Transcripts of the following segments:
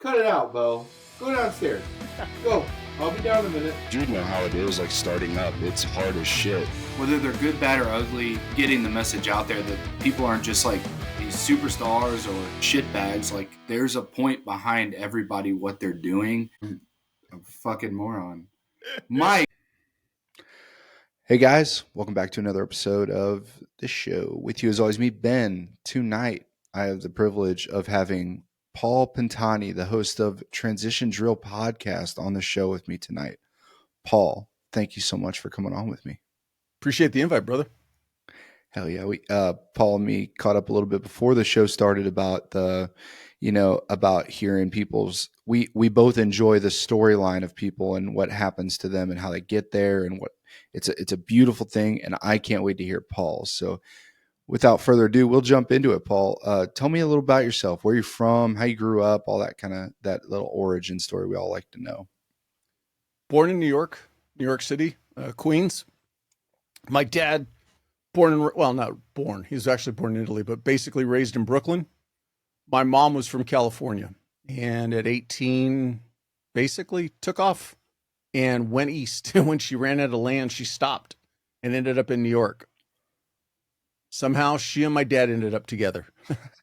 Cut it out, Bo. Go downstairs. Go. I'll be down in a minute. You know how it is, like starting up. It's hard as shit. Whether they're good, bad, or ugly, getting the message out there that people aren't just like these superstars or shitbags. Like, there's a point behind everybody, what they're doing. I'm a fucking moron. Mike. Hey guys, welcome back to another episode of the show. With you as always, me, Ben. Tonight, I have the privilege of having Paul Pantani, the host of Transition Drill Podcast, on the show with me tonight. Paul, thank you so much for coming on with me. Appreciate the invite, brother. Hell yeah. We Paul and me caught up a little bit before the show started about about hearing people's we both enjoy the storyline of people and what happens to them and how they get there, and what it's a beautiful thing, and I can't wait to hear Paul. So without further ado, we'll jump into it. Paul, tell me a little about yourself, where you're from, how you grew up, all that that little origin story we all like to know. Born in New York City, Queens. My dad, not born, he was actually born in Italy, but basically raised in Brooklyn. My mom was from California, and at 18, basically took off and went east. When she ran out of land, she stopped and ended up in New York. Somehow she and my dad ended up together.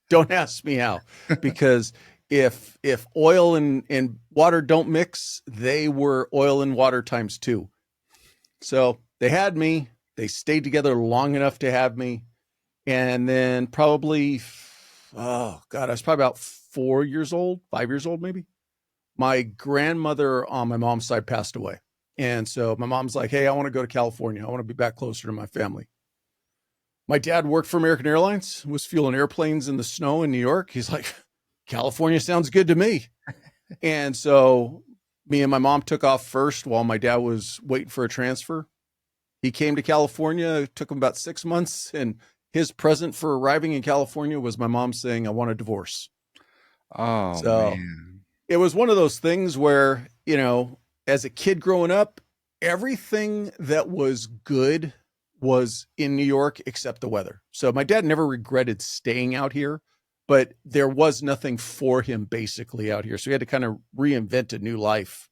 Don't ask me how, because if oil and water don't mix, they were oil and water times two. So they had me. They stayed together long enough to have me. And then probably, I was probably about 5 years old maybe. My grandmother on my mom's side passed away. And so my mom's like, hey, I want to go to California. I want to be back closer to my family. My dad worked for American Airlines, was fueling airplanes in the snow in New York. He's like, California sounds good to me. And so me and my mom took off first while my dad was waiting for a transfer. He came to California. It took him about 6 months. And his present for arriving in California was my mom saying, I want a divorce. Oh, so man. It was one of those things where, as a kid growing up, everything that was good was in New York except the weather. So my dad never regretted staying out here, but there was nothing for him basically out here. So he had to kind of reinvent a new life.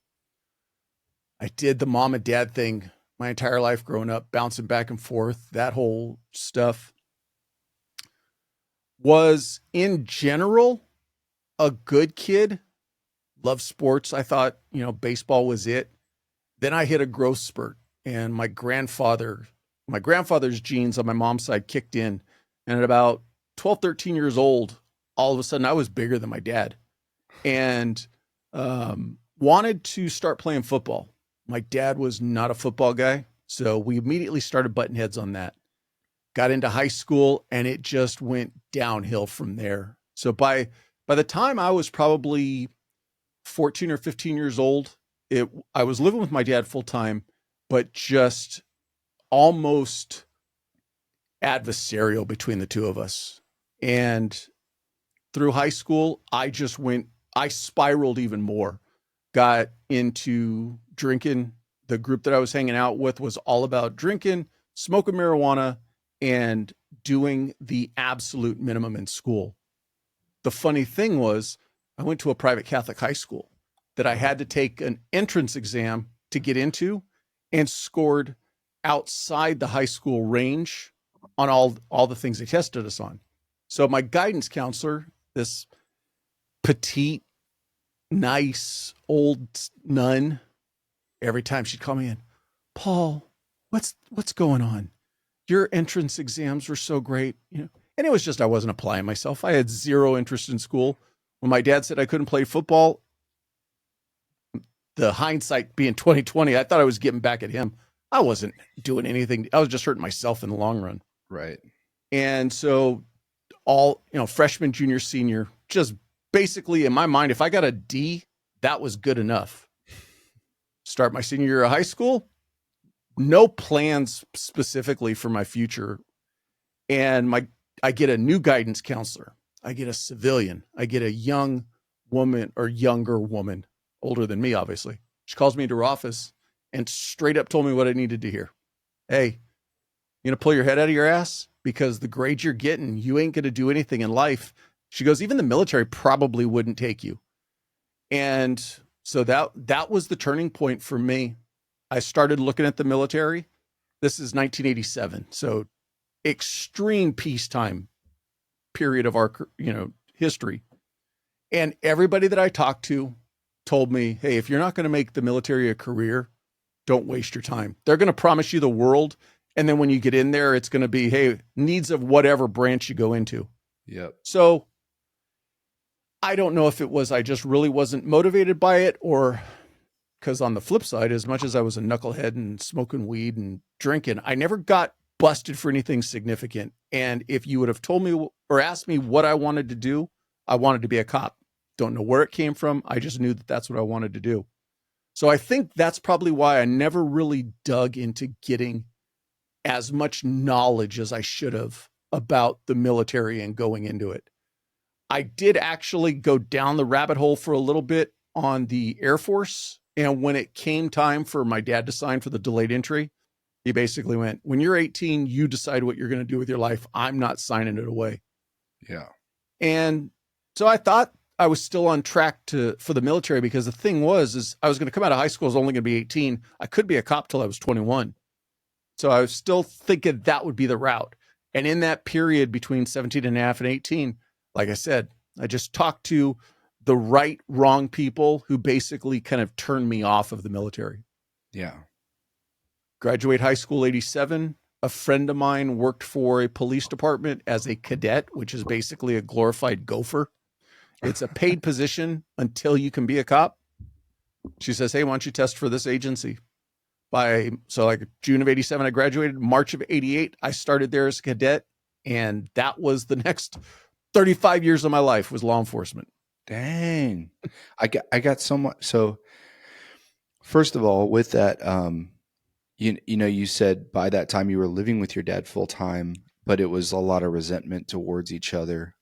I did the mom and dad thing my entire life growing up, bouncing back and forth. That whole stuff was, in general, a good kid. Loved sports. I thought, baseball was it. Then I hit a growth spurt, and my grandfather's genes on my mom's side kicked in. And at about 12, 13 years old, all of a sudden I was bigger than my dad, and wanted to start playing football. My dad was not a football guy, so we immediately started butting heads on that. Got into high school, and it just went downhill from there. So by the time I was probably 14 or 15 years old, I was living with my dad full time, but just almost adversarial between the two of us. And through high school, I spiraled even more, got into drinking. The group that I was hanging out with was all about drinking, smoking marijuana, and doing the absolute minimum in school. The funny thing was, I went to a private Catholic high school that I had to take an entrance exam to get into, and scored outside the high school range on all the things they tested us on. So my guidance counselor, this petite, nice old nun, every time she'd call me in, Paul, what's going on? Your entrance exams were so great, And it was just, I wasn't applying myself. I had zero interest in school. When my dad said I couldn't play football, the hindsight being 2020, I thought I was getting back at him. I wasn't doing anything. I was just hurting myself in the long run. Right. And so all, freshman, junior, senior, just basically in my mind, if I got a D, that was good enough. Start my senior year of high school, no plans specifically for my future. And I get a new guidance counselor. I get a civilian. I get a young woman, or younger woman, older than me, obviously. She calls me into her office and straight up told me what I needed to hear. Hey, you gonna pull your head out of your ass? Because the grades you're getting, you ain't gonna do anything in life. She goes, even the military probably wouldn't take you. And so that was the turning point for me. I started looking at the military. This is 1987. So extreme peacetime period of our, history. And everybody that I talked to told me, hey, if you're not going to make the military a career, don't waste your time. They're going to promise you the world. And then when you get in there, it's going to be, hey, needs of whatever branch you go into. Yep. So I don't know if it was I just really wasn't motivated by it, or because on the flip side, as much as I was a knucklehead and smoking weed and drinking, I never got busted for anything significant. And if you would have told me or asked me what I wanted to do, I wanted to be a cop. Don't know where it came from. I just knew that that's what I wanted to do. So I think that's probably why I never really dug into getting as much knowledge as I should have about the military and going into it. I did actually go down the rabbit hole for a little bit on the Air Force. And when it came time for my dad to sign for the delayed entry, he basically went, when you're 18, you decide what you're going to do with your life. I'm not signing it away. Yeah. And so I thought I was still on track for the military, because the thing is I was going to come out of high school. I was only going to be 18. I could be a cop till I was 21. So I was still thinking that would be the route. And in that period between 17 and a half and 18, like I said, I just talked to the right, wrong people who basically kind of turned me off of the military. Yeah. Graduate high school, 87. A friend of mine worked for a police department as a cadet, which is basically a glorified gopher. It's a paid position until you can be a cop. She says, hey, why don't you test for this agency? So like June of 87, I graduated. March of 88, I started there as a cadet. And that was the next 35 years of my life was law enforcement. Dang. I got so much. So first of all, with that, you said by that time you were living with your dad full time, but it was a lot of resentment towards each other.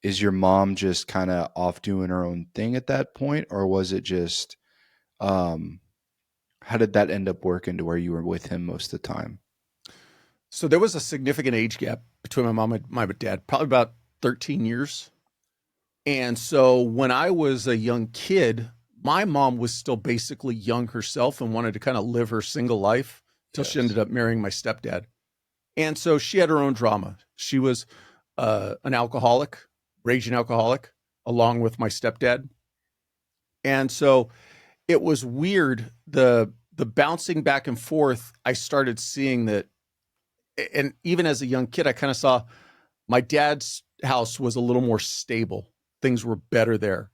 Is your mom just kind of off doing her own thing at that point? Or was it just, how did that end up working to where you were with him most of the time? So there was a significant age gap between my mom and my dad, probably about 13 years. And so when I was a young kid, my mom was still basically young herself and wanted to kind of live her single life till she ended up marrying my stepdad. And so she had her own drama. She was an alcoholic, raging alcoholic, along with my stepdad. And so it was weird. The bouncing back and forth, I started seeing that. And even as a young kid, I kind of saw my dad's house was a little more stable. Things were better there.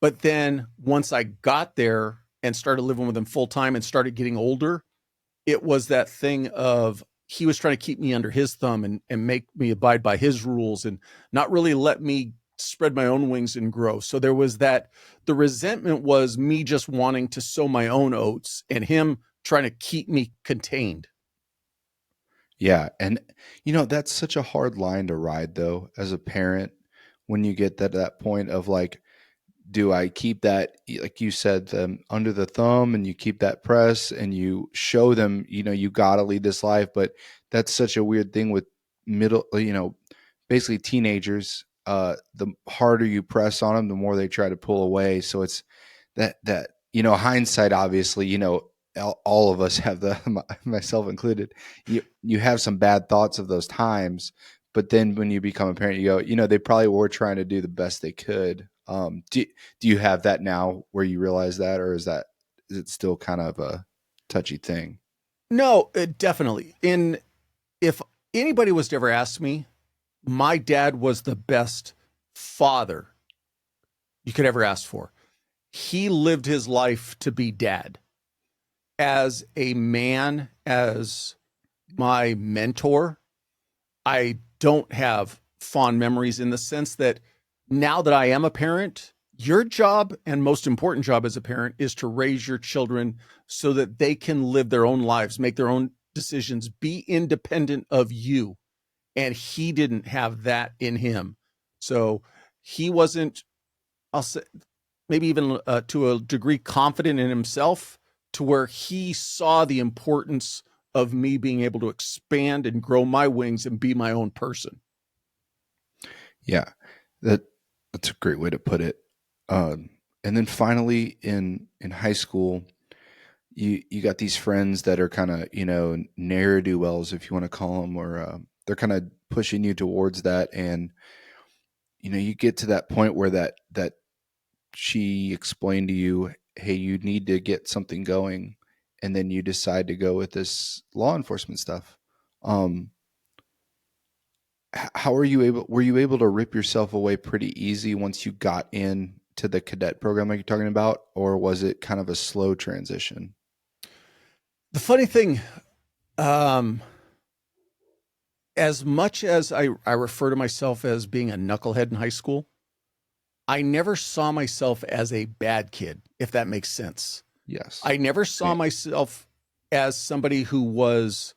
But then once I got there and started living with him full time and started getting older, it was that thing of he was trying to keep me under his thumb and make me abide by his rules and not really let me spread my own wings and grow. So there was that, the resentment was me just wanting to sow my own oats and him trying to keep me contained. Yeah. And, that's such a hard line to ride, though, as a parent, when you get that point of like, do I keep that, like you said, them under the thumb, and you keep that press and you show them, you got to lead this life. But that's such a weird thing with basically teenagers. The harder you press on them, the more they try to pull away. So it's that, hindsight, obviously, all of us have myself included, you have some bad thoughts of those times, but then when you become a parent, you go, they probably were trying to do the best they could. Do you have that now where you realize that, or is it still kind of a touchy thing? No, definitely. If anybody was to ever ask me, my dad was the best father you could ever ask for. He lived his life to be dad. As a man, as my mentor, I don't have fond memories in the sense that now that I am a parent, your job and most important job as a parent is to raise your children so that they can live their own lives, make their own decisions, be independent of you. And he didn't have that in him. So he wasn't, I'll say, maybe even to a degree, confident in himself, to where he saw the importance of me being able to expand and grow my wings and be my own person. Yeah, that's a great way to put it. and then finally in high school, you got these friends that are kind of, ne'er do wells, if you want to call them, or they're kind of pushing you towards that, and you get to that point where that she explained to you, hey, you need to get something going, and then you decide to go with this law enforcement stuff. Um, how were you able to rip yourself away pretty easy once you got into the cadet program like you're talking about, or was it kind of a slow transition? The funny thing, as much as I refer to myself as being a knucklehead in high school, I never saw myself as a bad kid, if that makes sense. Yes. I never saw myself as somebody who was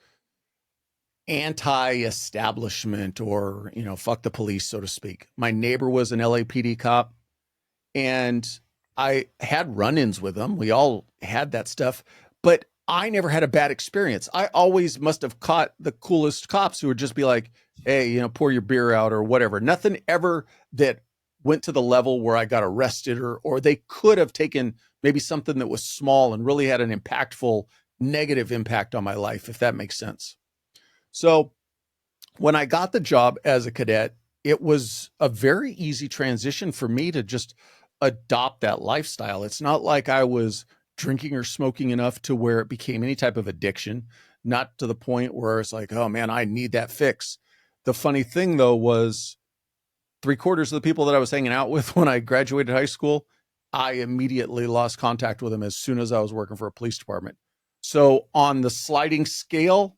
anti-establishment or, fuck the police, so to speak. My neighbor was an LAPD cop, and I had run-ins with him. We all had that stuff, but I never had a bad experience. I always must have caught the coolest cops who would just be like, hey, pour your beer out or whatever. Nothing ever that went to the level where I got arrested, or they could have taken maybe something that was small and really had an impactful negative impact on my life, if that makes sense. So when I got the job as a cadet, it was a very easy transition for me to just adopt that lifestyle. It's not like I was drinking or smoking enough to where it became any type of addiction, not to the point where it's like, oh man, I need that fix. The funny thing though was 3/4 of the people that I was hanging out with when I graduated high school, I immediately lost contact with them as soon as I was working for a police department. So on the sliding scale,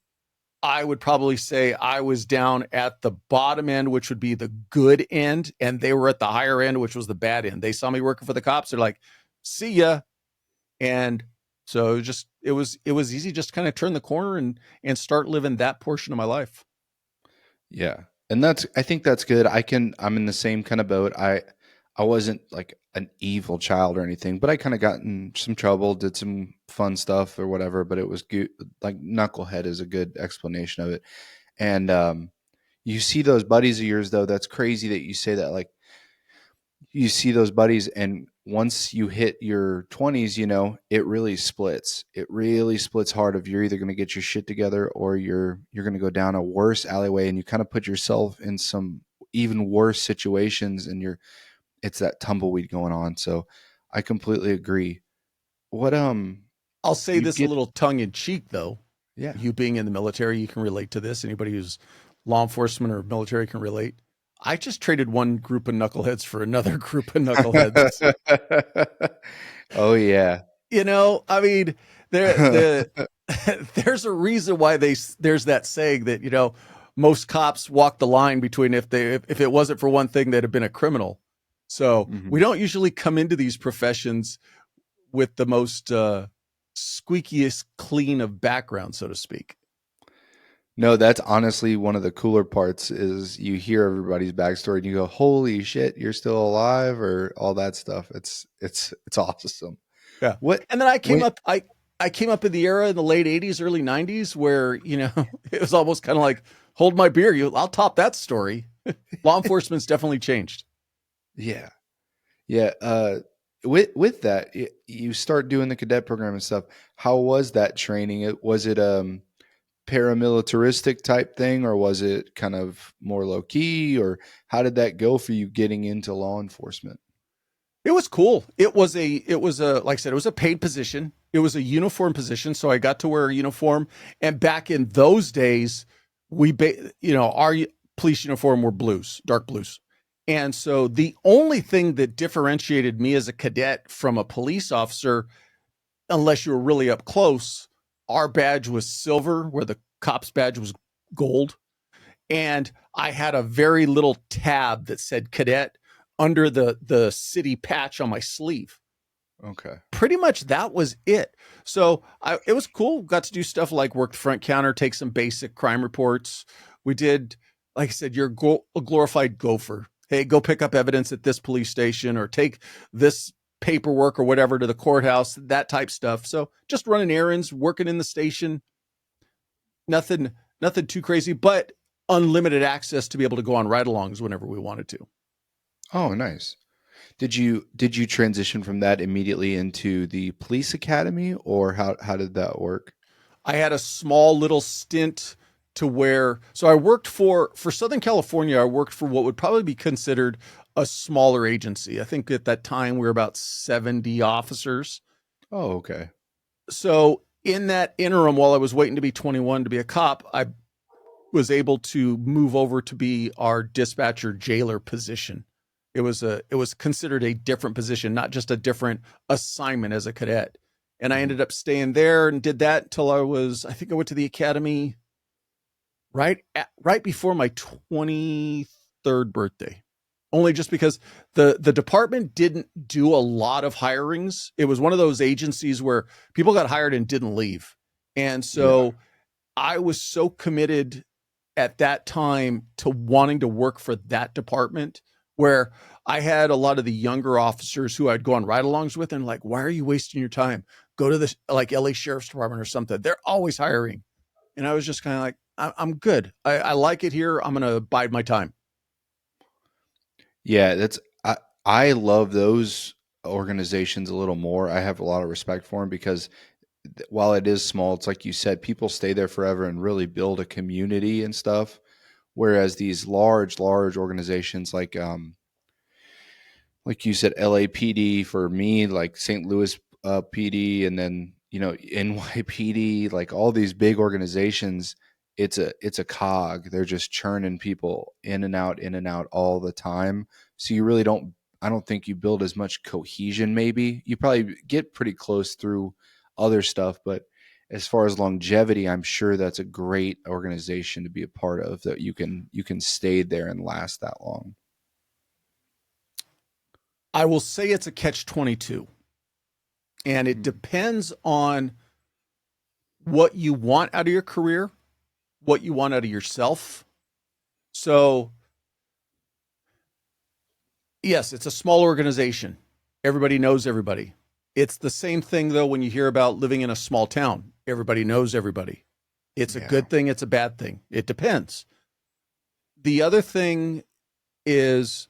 I would probably say I was down at the bottom end, which would be the good end, and they were at the higher end, which was the bad end. They saw me working for the cops. They're like, see ya. And so it was easy just to kind of turn the corner and start living that portion of my life. Yeah. And I think that's good. I'm in the same kind of boat. I wasn't like an evil child or anything, but I kind of got in some trouble, did some fun stuff or whatever, but it was good. Like knucklehead is a good explanation of it. And, you see those buddies of yours though. That's crazy that you say that. Like you see those buddies, and once you hit your 20s, it really splits. It really splits hard. If you're either going to get your shit together or you're going to go down a worse alleyway, and you kind of put yourself in some even worse situations, and it's that tumbleweed going on. So I completely agree. What I'll say this a little tongue in cheek though. Yeah. You being in the military, you can relate to this. Anybody who's law enforcement or military can relate. I just traded one group of knuckleheads for another group of knuckleheads. Oh yeah. I mean, there's a reason why there's that saying that, most cops walk the line between if it wasn't for one thing, they'd have been a criminal. So we don't usually come into these professions with the most squeakiest clean of background, so to speak. No, that's honestly one of the cooler parts is you hear everybody's backstory and you go, holy shit, you're still alive, or all that stuff. It's awesome. Yeah. And then I came up in the era in the late 80s, early 90s where, it was almost kind of like, hold my beer. I'll top that story. Law enforcement's definitely changed. Yeah. Yeah. With that, you start doing the cadet program and stuff. How was that training? Was it paramilitaristic type thing, or was it kind of more low key, or how did that go for you getting into law enforcement? It was cool. It was a like I said, it was a paid position. It was a uniform position, so I got to wear a uniform. And back in those days, our police uniform were blues, dark blues. And so the only thing that differentiated me as a cadet from a police officer, unless you were really up close, our badge was silver, where the cop's badge was gold. And I had a very little tab that said cadet under the city patch on my sleeve. Okay. Pretty much that was it. So it was cool. Got to do stuff like work the front counter, take some basic crime reports. We did, like I said, you're a glorified gopher. Hey, go pick up evidence at this police station, or take this paperwork or whatever to the courthouse, that type stuff. So just running errands, working in the station, nothing too crazy, but unlimited access to be able to go on ride-alongs whenever we wanted to. Oh, nice. Did you transition from that immediately into the police academy, or how did that work? I had a small little stint to where, so I worked for Southern California. I worked for what would probably be considered a smaller agency. I think at that time we were about 70 officers. Oh, okay. So in that interim, while I was waiting to be 21 to be a cop, I was able to move over to be our dispatcher jailer position. It was considered a different position, not just a different assignment as a cadet. And I ended up staying there and did that until I think I went to the academy right before my 23rd birthday. Only just because the department didn't do a lot of hirings. It was one of those agencies where people got hired and didn't leave. And so Yeah. I was so committed at that time to wanting to work for that department, where I had a lot of the younger officers who I'd go on ride-alongs with and like, why are you wasting your time? Go to the like LA Sheriff's Department or something. They're always hiring. And I was just kind of like, I'm good. I like it here. I'm going to bide my time. Yeah, I love those organizations a little more. I have a lot of respect for them because while it is small, it's like you said, people stay there forever and really build a community and stuff. Whereas these large organizations like you said, LAPD for me, like St. Louis PD, and then NYPD, like all these big organizations, it's a cog. They're just churning people in and out all the time. So you really don't. I don't think you build as much cohesion. Maybe you probably get pretty close through other stuff, but as far as longevity, I'm sure that's a great organization to be a part of. That you can stay there and last that long. I will say it's a catch-22, and it depends on what you want out of your career, what you want out of yourself. So, yes, it's a small organization. Everybody knows everybody. It's the same thing, though, when you hear about living in a small town. Everybody knows everybody. It's a Yeah. good thing, it's a bad thing. It depends. The other thing is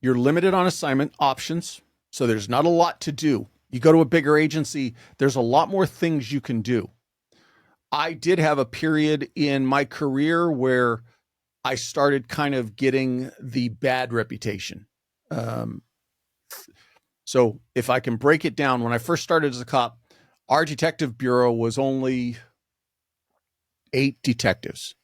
you're limited on assignment options, so there's not a lot to do. You go to a bigger agency, there's a lot more things you can do. I did have a period in my career where I started kind of getting the bad reputation. Um, so if I can break it down, when I first started as a cop, our detective bureau was only 8 detectives.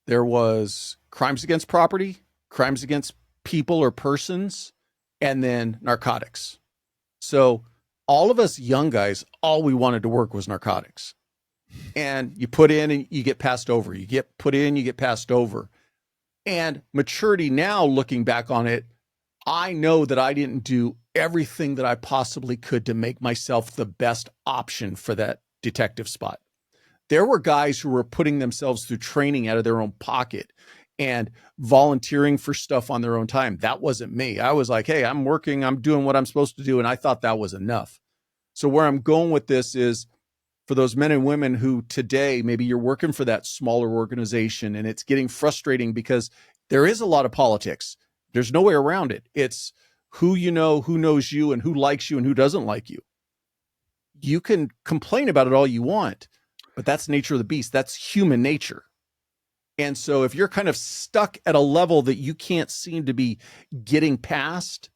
There was crimes against property, crimes against people or persons, and then narcotics. So all of us young guys, all we wanted to work was narcotics. And you put in and you get passed over. You get put in, you get passed over. And maturity now, looking back on it, I know that I didn't do everything that I possibly could to make myself the best option for that detective spot. There were guys who were putting themselves through training out of their own pocket and volunteering for stuff on their own time. That wasn't me. I was like, hey, I'm working, I'm doing what I'm supposed to do. And I thought that was enough. So where I'm going with this is for those men and women who today, maybe you're working for that smaller organization and it's getting frustrating because there is a lot of politics. There's no way around it. It's who you know, who knows you, and who likes you and who doesn't like you. You can complain about it all you want, but that's the nature of the beast. That's human nature. And so if you're kind of stuck at a level that you can't seem to be getting past,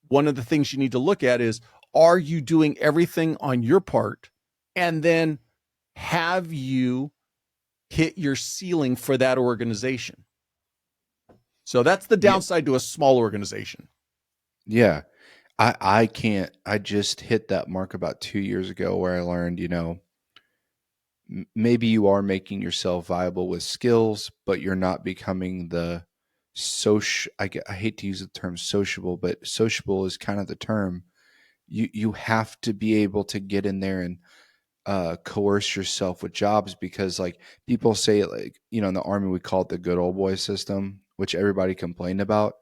one of the things you need to look at is, are you doing everything on your part? And then have you hit your ceiling for that organization? So that's the downside to a small organization. Yeah. I can't. I just hit that mark about 2 years ago where I learned, maybe you are making yourself viable with skills, but you're not becoming the social. I hate to use the term sociable, but sociable is kind of the term. You have to be able to get in there and coerce yourself with jobs because, like, people say, like, in the Army we call it the good old boy system, which everybody complained about,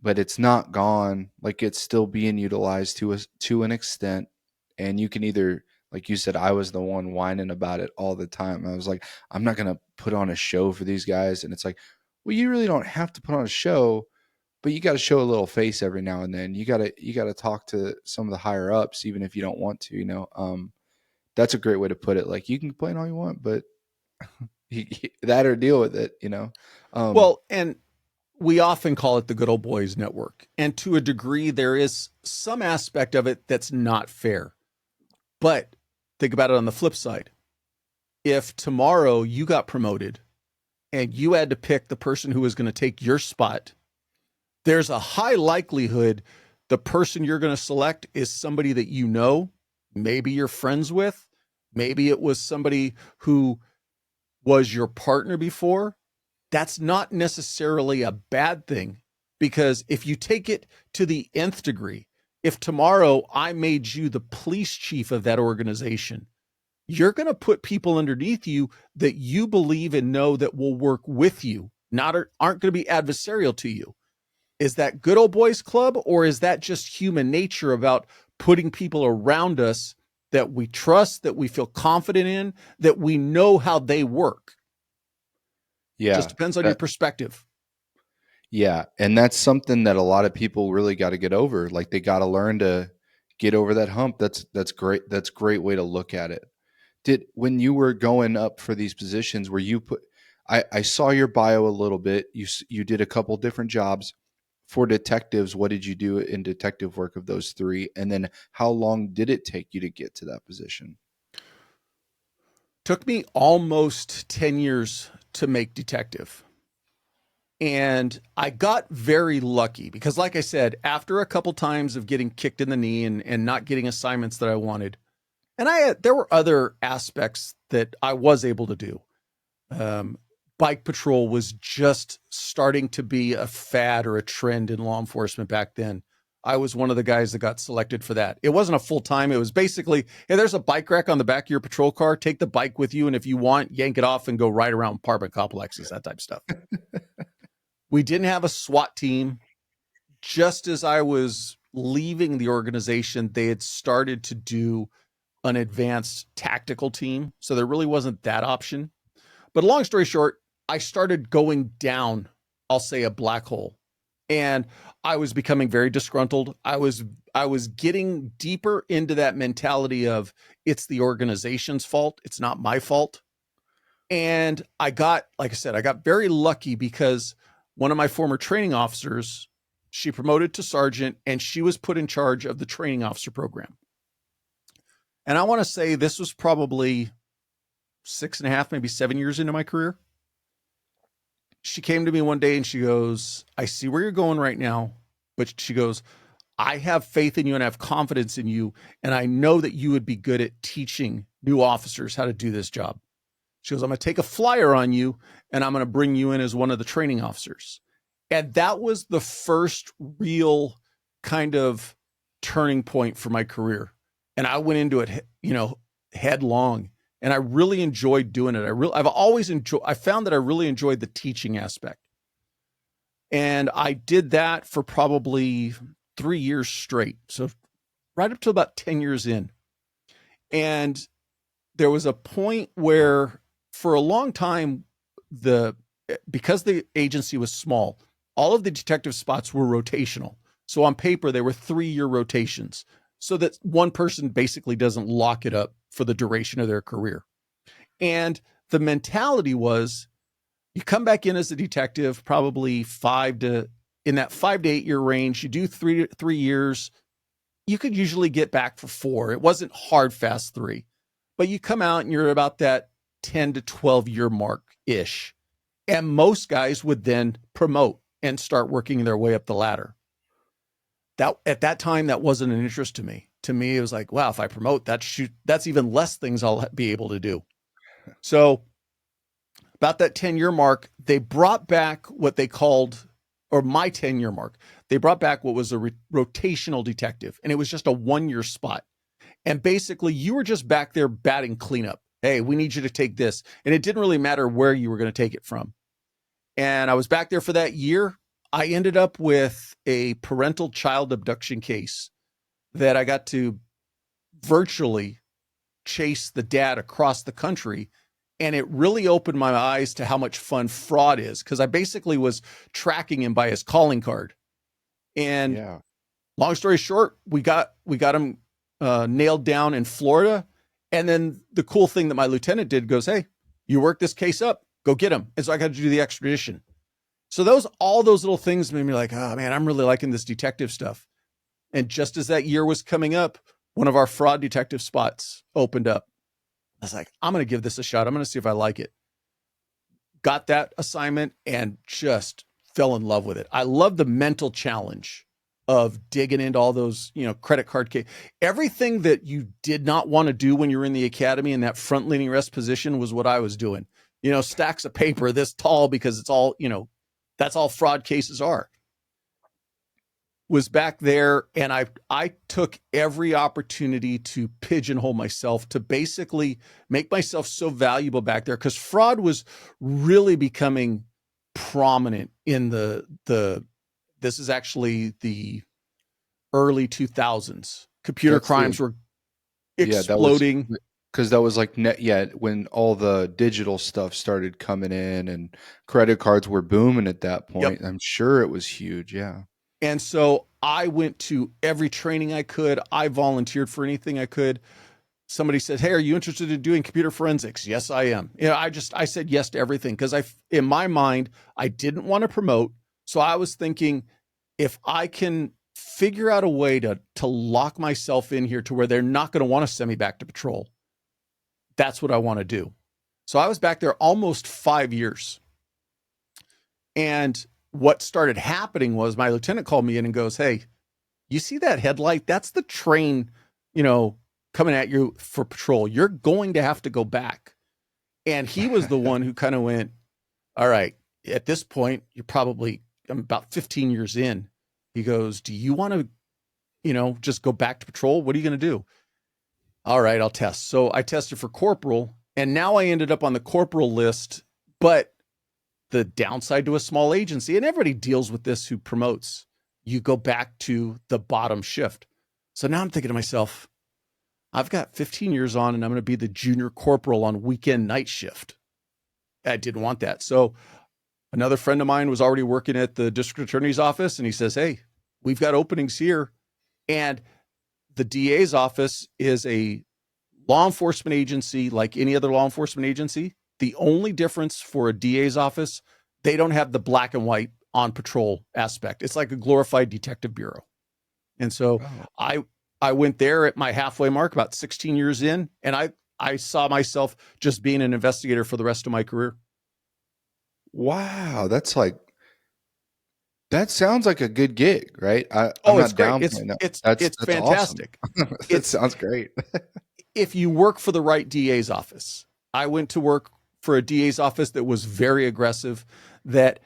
but it's not gone. Like, it's still being utilized to an extent, and you can either, like you said, I was the one whining about it all the time. I was like, I'm not gonna put on a show for these guys, and it's like, well, you really don't have to put on a show, but you got to show a little face every now and then. You got to talk to some of the higher ups, even if you don't want to, that's a great way to put it. Like, you can complain all you want, but that or deal with it, Well, and we often call it the good old boys network. And to a degree, there is some aspect of it that's not fair. But think about it on the flip side. If tomorrow you got promoted and you had to pick the person who was going to take your spot, there's a high likelihood the person you're going to select is somebody that you know, maybe you're friends with, maybe it was somebody who was your partner before. That's not necessarily a bad thing, because if you take it to the nth degree, if tomorrow I made you the police chief of that organization, you're going to put people underneath you that you believe and know that will work with you, aren't going to be adversarial to you. Is that good old boys club, or is that just human nature about putting people around us that we trust, that we feel confident in, that we know how they work? Yeah. Just depends on your perspective. Yeah. And that's something that a lot of people really got to get over. Like, they got to learn to get over that hump. That's great. That's a great way to look at it. When you were going up for these positions, where you I saw your bio a little bit. You did a couple different jobs for detectives. What did you do in detective work of those three? And then how long did it take you to get to that position? Took me almost 10 years to make detective. And I got very lucky because, like I said, after a couple times of getting kicked in the knee and not getting assignments that I wanted, and there were other aspects that I was able to do. Bike patrol was just starting to be a fad or a trend in law enforcement back then. I was one of the guys that got selected for that. It wasn't a full-time. It was basically, hey, there's a bike rack on the back of your patrol car. Take the bike with you, and if you want, yank it off and go ride around apartment complexes, that type of stuff. We didn't have a SWAT team. Just as I was leaving the organization, they had started to do an advanced tactical team. So there really wasn't that option. But long story short, I started going down, I'll say, a black hole. And I was becoming very disgruntled. I was getting deeper into that mentality of, it's the organization's fault. It's not my fault. And like I said, I got very lucky because one of my former training officers, she promoted to sergeant, and she was put in charge of the training officer program. And I want to say this was probably 6.5, maybe 7 years into my career. She came to me one day and she goes, I see where you're going right now, but she goes, I have faith in you and I have confidence in you. And I know that you would be good at teaching new officers how to do this job. She goes, I'm going to take a flyer on you and I'm going to bring you in as one of the training officers. And that was the first real kind of turning point for my career. And I went into it, headlong. And I really enjoyed doing it. I found that I really enjoyed the teaching aspect. And I did that for probably 3 years straight. So right up to about 10 years in. And there was a point where for a long time, because the agency was small, all of the detective spots were rotational. So on paper, they were 3-year rotations so that one person basically doesn't lock it up for the duration of their career. And the mentality was, you come back in as a detective, probably in that 5 to 8 year range, you do 3 years, you could usually get back for 4. It wasn't hard, fast 3, but you come out and you're about that 10 to 12 year mark ish. And most guys would then promote and start working their way up the ladder. That at that time, that wasn't an interest to me. To me, it was like, wow, if I promote, that's even less things I'll be able to do. So about that 10-year mark, they brought back what they called, or my 10-year mark, they brought back what was a rotational detective. And it was just a 1-year spot. And basically you were just back there batting cleanup. Hey, we need you to take this. And it didn't really matter where you were going to take it from. And I was back there for that year. I ended up with a parental child abduction case that I got to virtually chase the dad across the country. And it really opened my eyes to how much fun fraud is, because I basically was tracking him by his calling card. And Yeah. long story short, we got him nailed down in Florida. And then the cool thing that my lieutenant did goes, hey, you work this case up, go get him. And so I got to do the extradition. So all those little things made me like, oh man, I'm really liking this detective stuff. And just as that year was coming up, one of our fraud detective spots opened up. I was like, I'm going to give this a shot. I'm going to see if I like it. Got that assignment and just fell in love with it. I love the mental challenge of digging into all those, credit card case. Everything that you did not want to do when you were in the academy in that front leaning rest position was what I was doing. Stacks of paper this tall because it's all, that's all fraud cases are. Was back there, and I took every opportunity to pigeonhole myself to basically make myself so valuable back there, because fraud was really becoming prominent in this is actually the early 2000s. Computer crimes were exploding. Because that was like when all the digital stuff started coming in and credit cards were booming at that point. Yep. I'm sure it was huge. Yeah. And so I went to every training I could. I volunteered for anything I could. Somebody said, hey, are you interested in doing computer forensics? Yes, I am. I said yes to everything because in my mind, I didn't want to promote. So I was thinking, if I can figure out a way to lock myself in here to where they're not going to want to send me back to patrol, that's what I want to do. So I was back there almost 5 years. And what started happening was my lieutenant called me in and goes, hey, you see that headlight? That's the train, coming at you for patrol. You're going to have to go back. And he was the one who kind of went, all right, at this point, I'm about 15 years in. He goes, do you want to, just go back to patrol? What are you going to do? All right, I'll test. So I tested for corporal, and now I ended up on the corporal list, but the downside to a small agency, and everybody deals with this who promotes, you go back to the bottom shift. So now I'm thinking to myself, I've got 15 years on and I'm going to be the junior corporal on weekend night shift. I didn't want that. So another friend of mine was already working at the district attorney's office, and he says, hey, we've got openings here. And the DA's office is a law enforcement agency like any other law enforcement agency. The only difference for a DA's office, they don't have the black and white on patrol aspect. It's like a glorified detective bureau. And so I went there at my halfway mark, about 16 years in, and I saw myself just being an investigator for the rest of my career. Wow, that sounds like a good gig, right? It's great. It's fantastic. Awesome. It sounds great. If you work for the right DA's office, I went to work for a DA's office that was very aggressive, that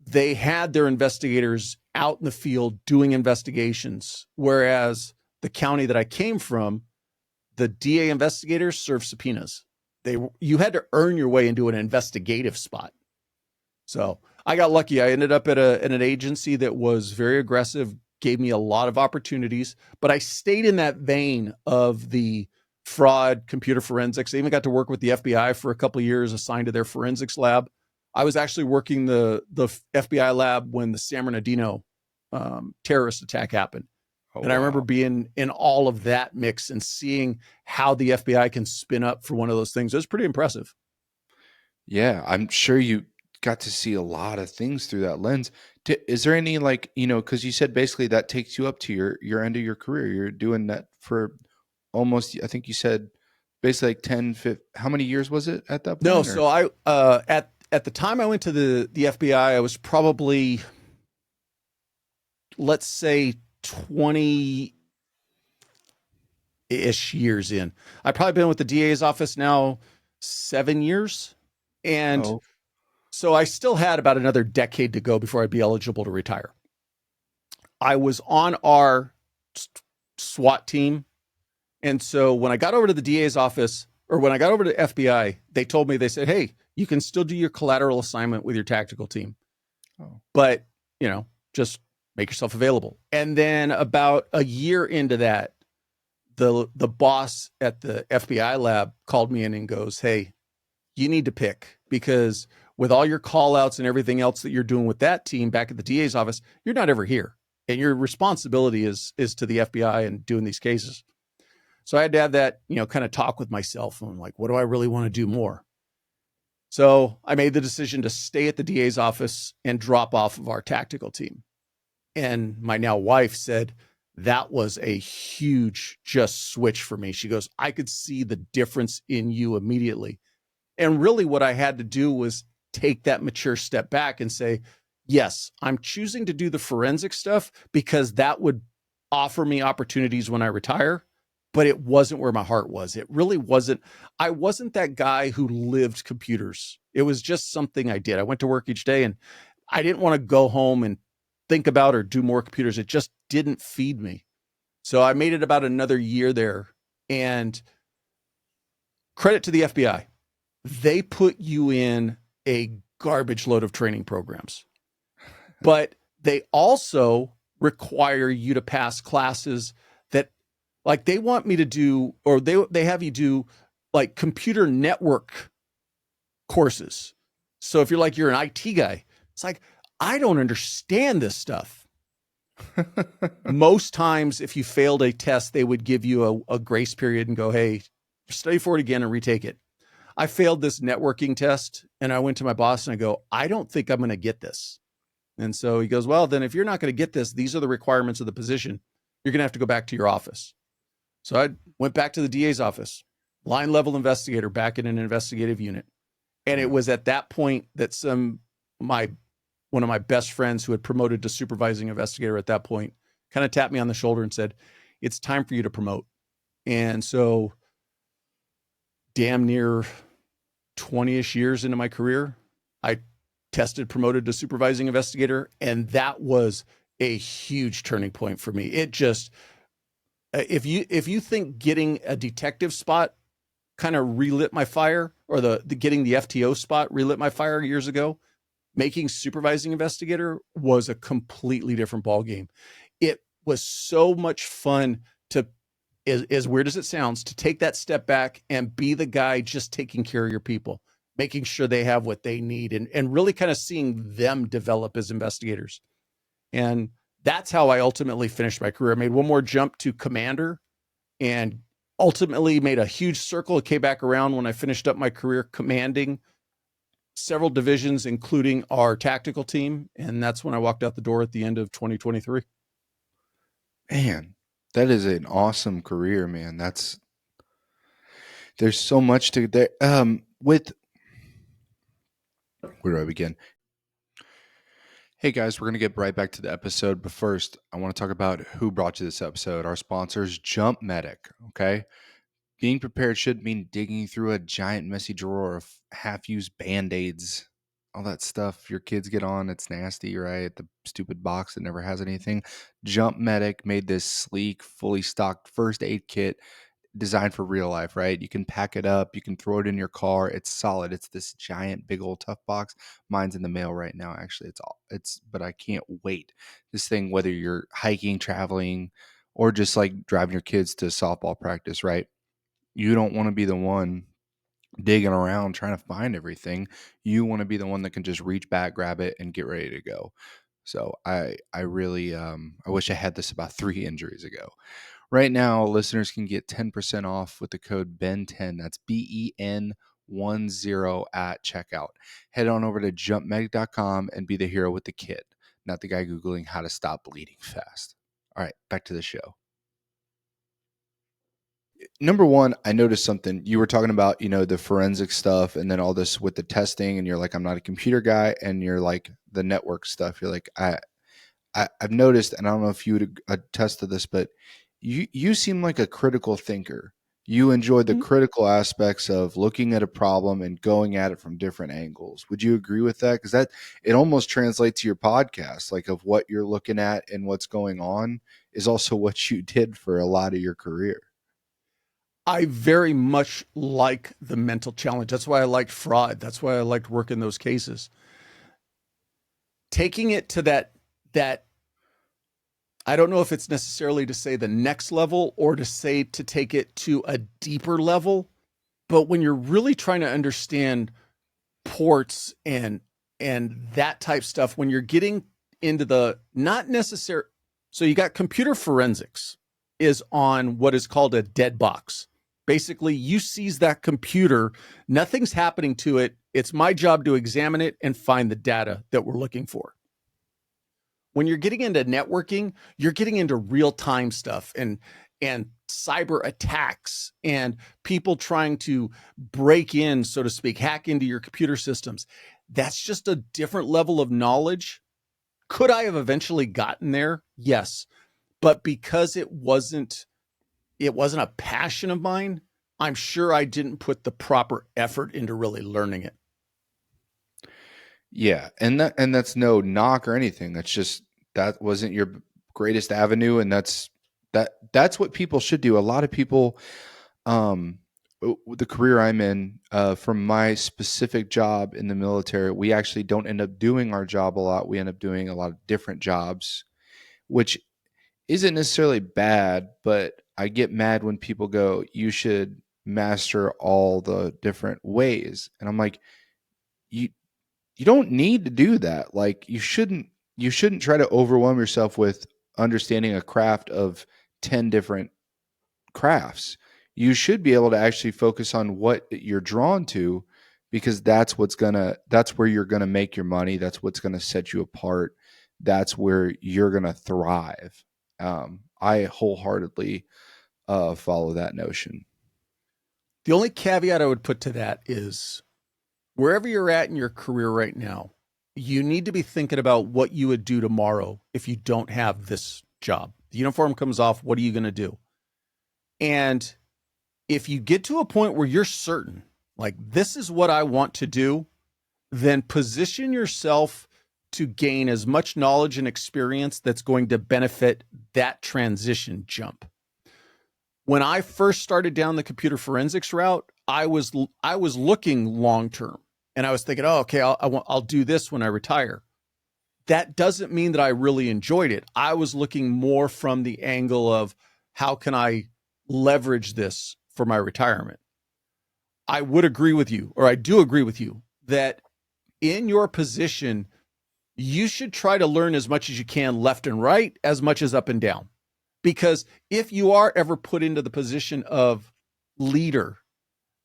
they had their investigators out in the field doing investigations. Whereas the county that I came from, the DA investigators served subpoenas. You had to earn your way into an investigative spot. So I got lucky. I ended up at an agency that was very aggressive, gave me a lot of opportunities, but I stayed in that vein of the fraud, computer forensics. I even got to work with the FBI for a couple of years, assigned to their forensics lab. I was actually working the FBI lab when the San Bernardino terrorist attack happened. I remember being in all of that mix and seeing how the FBI can spin up for one of those things. It was pretty impressive. Yeah, I'm sure you got to see a lot of things through that lens. Is there any because you said basically that takes you up to your end of your career. You're doing that for almost, I think you said basically like 10, 15, how many years was it at that point? No, so I, at the time I went to the FBI, I was probably, let's say 20-ish years in. I've probably been with the DA's office now 7 years. And so I still had about another decade to go before I'd be eligible to retire. I was on our SWAT team. And so when I got over to the DA's office, or when I got over to FBI, they said, hey, you can still do your collateral assignment with your tactical team. But, just make yourself available. And then about a year into that, the boss at the FBI lab called me in and goes, hey, you need to pick, because with all your call outs and everything else that you're doing with that team back at the DA's office, you're not ever here. and your responsibility is to the FBI and doing these cases. So I had to have that, kind of talk with myself and like, what do I really want to do more? So I made the decision to stay at the DA's office and drop off of our tactical team. And my now wife said that was a huge just switch for me. She goes, I could see the difference in you immediately. And really what I had to do was take that mature step back and say, yes, I'm choosing to do the forensic stuff because that would offer me opportunities when I retire, but it wasn't where my heart was. It really wasn't. I wasn't that guy who lived computers. It was just something I did. I went to work each day and I didn't want to go home and think about or do more computers. It just didn't feed me. So I made it about another year there, and credit to the FBI. They put you in a garbage load of training programs, but they also require you to pass classes that, like, they want me to do, or they have you do like computer network courses. So if you're an IT guy, it's like, I don't understand this stuff. Most times, if you failed a test, they would give you a grace period and go, hey, study for it again and retake it. I failed this networking test and I went to my boss and I go, I don't think I'm going to get this. And so he goes, well, then if you're not going to get this, these are the requirements of the position. You're going to have to go back to your office. So I went back to the DA's office, line level investigator back in an investigative unit. And it was at that point that one of my best friends who had promoted to supervising investigator at that point kind of tapped me on the shoulder and said, it's time for you to promote. And so damn near 20-ish years into my career, I promoted to supervising investigator. And that was a huge turning point for me. It just, if you think getting a detective spot kind of relit my fire, or the getting the FTO spot relit my fire years ago, making supervising investigator was a completely different ballgame. It was so much fun to, as weird as it sounds, to take that step back and be the guy just taking care of your people, making sure they have what they need, and really kind of seeing them develop as investigators. And that's how I ultimately finished my career. I made one more jump to commander and ultimately made a huge circle. It came back around when I finished up my career commanding several divisions, including our tactical team. And that's when I walked out the door at the end of 2023. Man, that is an awesome career, man. There's so much to there. Where do I begin? Hey guys, we're going to get right back to the episode, but first I want to talk about who brought you this episode. Our sponsors, Jump Medic. Okay. Being prepared should mean digging through a giant messy drawer of half-used Band-Aids, all that stuff your kids get on. It's nasty, right? The stupid box that never has anything. Jump Medic made this sleek, fully stocked first aid kit designed for real life, right? You can pack it up, you can throw it in your car. It's solid. It's this giant, big old tough box. Mine's in the mail right now, actually. But I can't wait. This thing, whether you're hiking, traveling, or just like driving your kids to softball practice, right? You don't want to be the one digging around trying to find everything. You want to be the one that can just reach back, grab it, and get ready to go. So I really I wish I had this about 3 injuries ago. Right now, listeners can get 10% off with the code BEN10. That's BEN10 at checkout. Head on over to jumpmedic.com and be the hero with the kit, not the guy Googling how to stop bleeding fast. All right, back to the show. Number one, I noticed something. You were talking about, the forensic stuff and then all this with the testing, and you're like, I'm not a computer guy, and you're like the network stuff. You're like, I've noticed, and I don't know if you would attest to this, but you seem like a critical thinker. You enjoy the critical aspects of looking at a problem and going at it from different angles. Would you agree with that? Because it almost translates to your podcast, like of what you're looking at and what's going on is also what you did for a lot of your career. I very much like the mental challenge. That's why I liked fraud. That's why I liked working those cases. Taking it to that I don't know if it's necessarily to say the next level or to take it to a deeper level, but when you're really trying to understand ports and that type stuff, when you're getting into the not necessary, So you got computer forensics is on what is called a dead box. Basically, you seize that computer, nothing's happening to it. It's my job to examine it and find the data that we're looking for. When you're getting into networking, you're getting into real-time stuff and cyber attacks and people trying to break in, so to speak, hack into your computer systems. That's just a different level of knowledge. Could I have eventually gotten there? Yes. But because it wasn't a passion of mine, I'm sure I didn't put the proper effort into really learning it. Yeah, and that's no knock or anything. That's just that wasn't your greatest avenue, and that's what people should do. A lot of people, the career I'm in, from my specific job in the military, we actually don't end up doing our job a lot. We end up doing a lot of different jobs, which isn't necessarily bad, but I get mad when people go, "You should master all the different ways," and I'm like, you don't need to do that. Like you shouldn't try to overwhelm yourself with understanding a craft of 10 different crafts. You should be able to actually focus on what you're drawn to, because that's where you're going to make your money. That's what's going to set you apart. That's where you're going to thrive. I wholeheartedly follow that notion. The only caveat I would put to that is wherever you're at in your career right now, you need to be thinking about what you would do tomorrow if you don't have this job. The uniform comes off, what are you going to do? And if you get to a point where you're certain, like, this is what I want to do, then position yourself to gain as much knowledge and experience that's going to benefit that transition jump. When I first started down the computer forensics route, I was looking long term, and I was thinking, oh, okay, I'll do this when I retire. That doesn't mean that I really enjoyed it. I was looking more from the angle of how can I leverage this for my retirement. I would agree with you, or I do agree with you, that in your position, you should try to learn as much as you can left and right, as much as up and down. Because if you are ever put into the position of leader,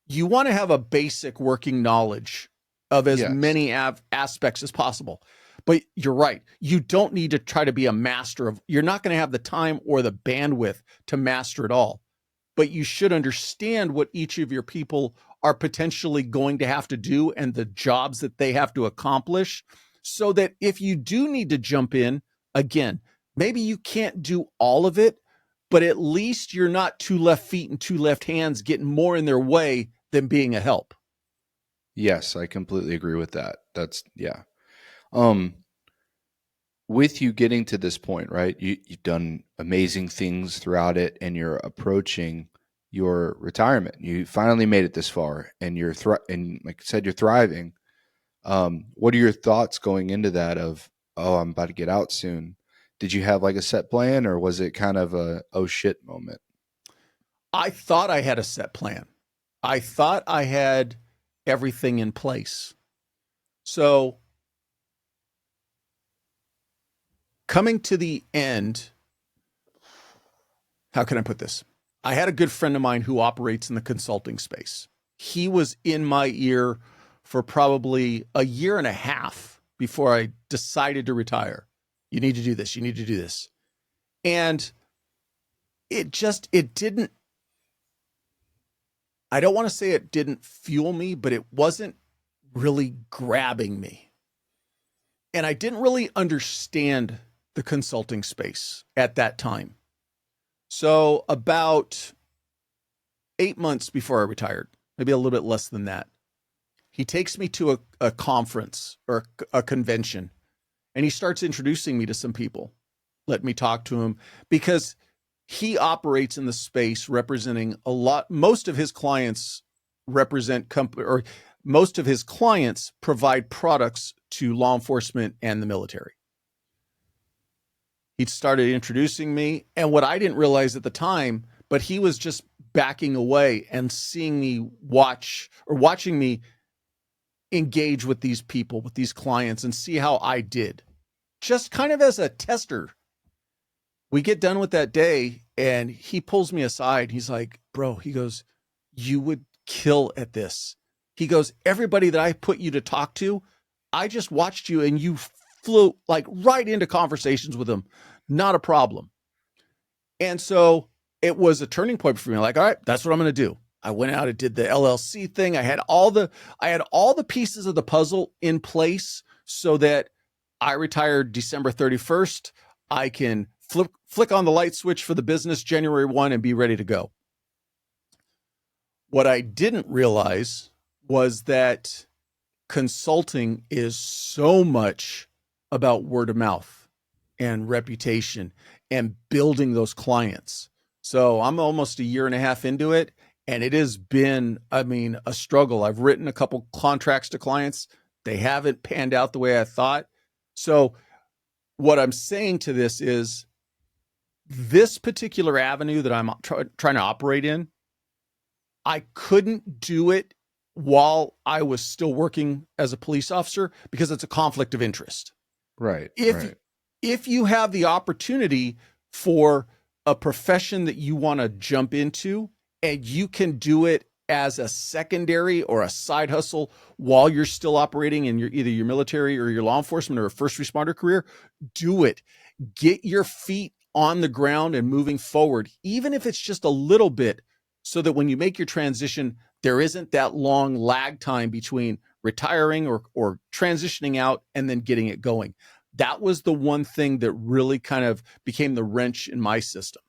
you want to have a basic working knowledge of as many aspects as possible. But you're right. You don't need to try to be a master of, you're not going to have the time or the bandwidth to master it all. But you should understand what each of your people are potentially going to have to do and the jobs that they have to accomplish, so that if you do need to jump in, again, maybe you can't do all of it, but at least you're not two left feet and two left hands getting more in their way than being a help. Yes, I completely agree with that. That's yeah. With you getting to this point, right? You've done amazing things throughout it, and you're approaching your retirement. You finally made it this far, and and like I said, you're thriving. What are your thoughts going into that of, oh, I'm about to get out soon? Did you have like a set plan, or was it kind of a, oh shit moment? I thought I had a set plan. I thought I had everything in place. So coming to the end, how can I put this? I had a good friend of mine who operates in the consulting space. He was in my ear for probably a year and a half before I decided to retire. You need to do this. You need to do this. And it didn't, I don't want to say it didn't fuel me, but it wasn't really grabbing me. And I didn't really understand the consulting space at that time. So about 8 months before I retired, maybe a little bit less than that, he takes me to a conference or a convention, and he starts introducing me to some people. Let me talk to him, because he operates in the space representing most of his clients most of his clients provide products to law enforcement and the military. He started introducing me, and what I didn't realize at the time, but he was just backing away and seeing me watching me engage with these people, with these clients, and see how I did, just kind of as a tester. We get done with that day and he pulls me aside. He's like, bro, he goes, you would kill at this. He goes, everybody that I put you to talk to, I just watched you and you flew like right into conversations with them. Not a problem. And so it was a turning point for me. Like, all right, that's what I'm going to do. I went out and did the LLC thing. I had all the pieces of the puzzle in place so that I retired December 31st. I can flick on the light switch for the business January 1 and be ready to go. What I didn't realize was that consulting is so much about word of mouth and reputation and building those clients. So I'm almost a year and a half into it, and it has been, a struggle. I've written a couple contracts to clients. They haven't panned out the way I thought. So what I'm saying to this is this particular avenue that I'm trying to operate in, I couldn't do it while I was still working as a police officer because it's a conflict of interest. Right. If you have the opportunity for a profession that you want to jump into and you can do it as a secondary or a side hustle while you're still operating in either your military or your law enforcement or a first responder career, do it. Get your feet on the ground and moving forward, even if it's just a little bit, so that when you make your transition, there isn't that long lag time between retiring or transitioning out and then getting it going. That was the one thing that really kind of became the wrench in my system.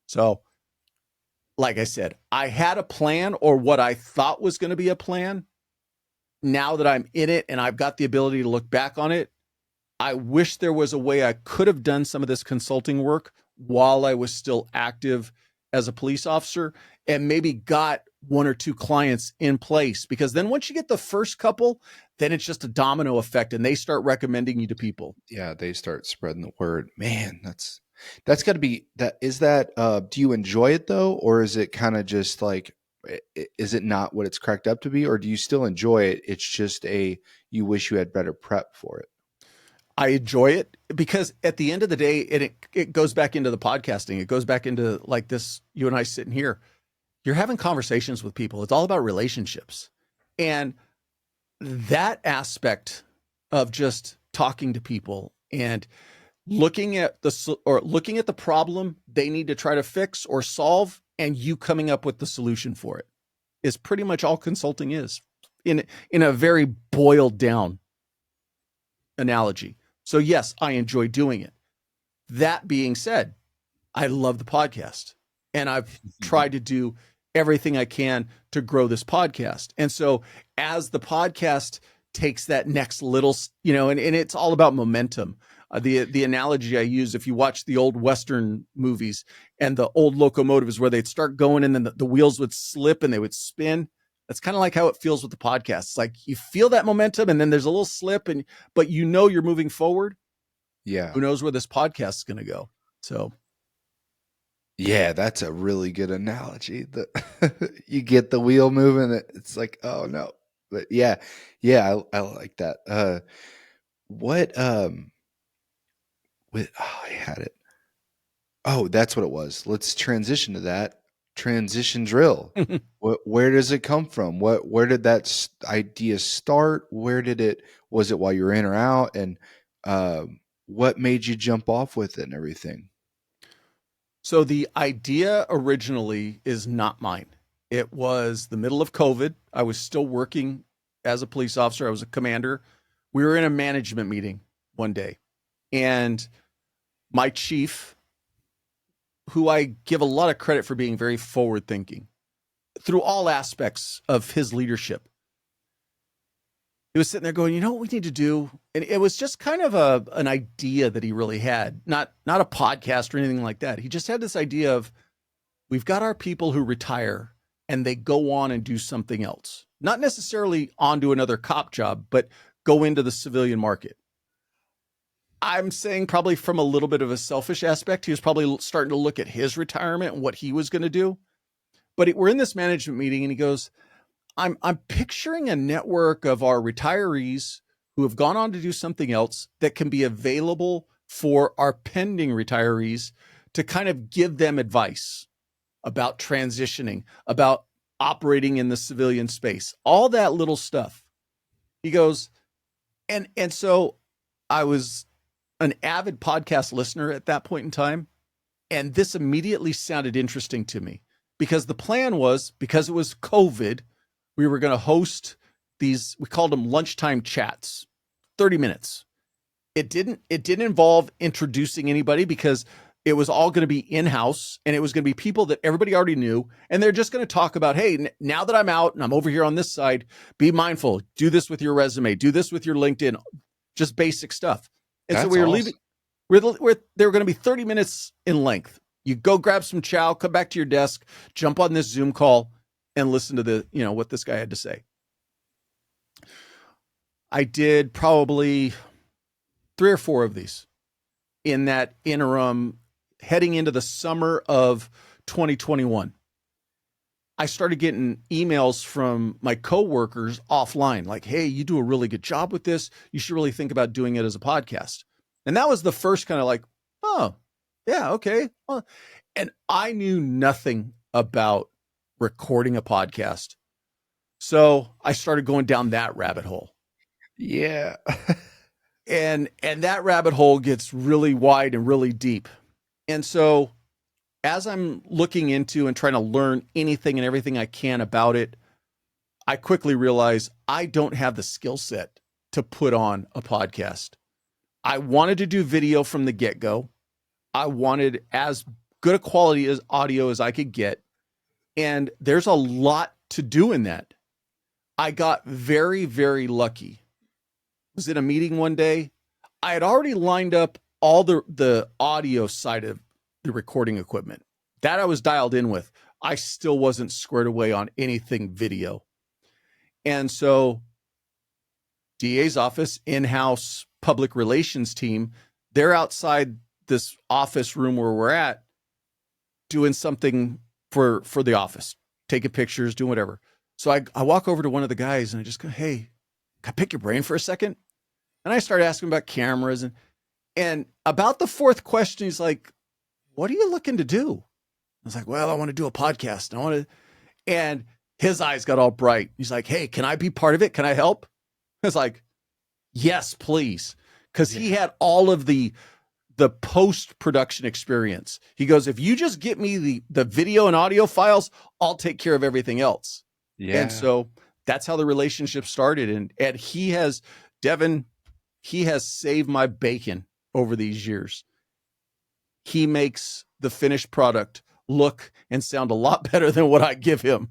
So, like I said, I had a plan, or what I thought was going to be a plan. Now that I'm in it and I've got the ability to look back on it, I wish there was a way I could have done some of this consulting work while I was still active as a police officer and maybe got one or two clients in place, because then once you get the first couple, then it's just a domino effect and they start recommending you to people. Yeah. They start spreading the word, man. That's gotta be that. Is that, do you enjoy it though? Or is it kind of just like, is it not what it's cracked up to be? Or do you still enjoy it? It's just you wish you had better prep for it. I enjoy it because at the end of the day, it goes back into the podcasting. It goes back into like this, you and I sitting here, you're having conversations with people. It's all about relationships. And that aspect of just talking to people and looking at the problem they need to try to fix or solve, and you coming up with the solution for it, is pretty much all consulting is in a very boiled down analogy. So yes, I enjoy doing it. That being said, I love the podcast, and I've tried to do everything I can to grow this podcast. And so as the podcast takes that next little, and it's all about momentum. The analogy I use, if you watch the old Western movies and the old locomotives where they'd start going and then the wheels would slip and they would spin. That's kind of like how it feels with the podcast. It's like you feel that momentum and then there's a little slip, but you're moving forward. Yeah. Who knows where this podcast is going to go? So. Yeah, that's a really good analogy. You get the wheel moving. It's like, oh no, but yeah, I like that. I had it. Oh, that's what it was. Let's transition to that transition drill. Where does it come from? Where did that idea start? Was it while you were in or out? And what made you jump off with it and everything? So the idea originally is not mine. It was the middle of COVID. I was still working as a police officer. I was a commander. We were in a management meeting one day, and my chief, who I give a lot of credit for being very forward thinking through all aspects of his leadership, he was sitting there going, you know what we need to do? And it was just kind of an idea that he really had, not a podcast or anything like that. He just had this idea of, we've got our people who retire and they go on and do something else, not necessarily onto another cop job, but go into the civilian market. I'm saying probably from a little bit of a selfish aspect, he was probably starting to look at his retirement and what he was going to do. But we're in this management meeting and he goes, I'm picturing a network of our retirees who have gone on to do something else that can be available for our pending retirees to kind of give them advice about transitioning, about operating in the civilian space, all that little stuff. He goes, and so I was an avid podcast listener at that point in time. And this immediately sounded interesting to me because the plan was, because it was COVID, we were going to host these, we called them lunchtime chats, 30 minutes. It didn't involve introducing anybody because it was all going to be in-house and it was going to be people that everybody already knew. And they're just going to talk about, hey, now that I'm out and I'm over here on this side, be mindful, do this with your resume, do this with your LinkedIn, just basic stuff. And so we were leaving, they were going to be 30 minutes in length. You go grab some chow, come back to your desk, jump on this Zoom call and listen to what this guy had to say. I did probably 3 or 4 of these in that interim heading into the summer of 2021. I started getting emails from my coworkers offline, like, hey, you do a really good job with this. You should really think about doing it as a podcast. And that was the first kind of like, oh, yeah, okay. And I knew nothing about recording a podcast. So I started going down that rabbit hole. Yeah. And that rabbit hole gets really wide and really deep. And so as I'm looking into and trying to learn anything and everything I can about it, I quickly realize I don't have the skill set to put on a podcast. I wanted to do video from the get-go. I wanted as good a quality as audio as I could get. And there's a lot to do in that. I got very, very lucky. I was in a meeting one day. I had already lined up all the audio side of the recording equipment. That I was dialed in with. I still wasn't squared away on anything video. And so DA's office, in-house public relations team, they're outside this office room where we're at doing something for the office, taking pictures, doing whatever. So I walk over to one of the guys and I just go, hey, can I pick your brain for a second? And I started asking about cameras and about the 4th question, he's like, what are you looking to do? I was like, well, I want to do a podcast. And his eyes got all bright. He's like, hey, can I be part of it? Can I help? I was like, yes, please. Because he had all of the post-production experience. He goes, if you just get me the video and audio files, I'll take care of everything else. Yeah. And so that's how the relationship started. And he has, Devin, he has saved my bacon over these years. He makes the finished product look and sound a lot better than what I give him.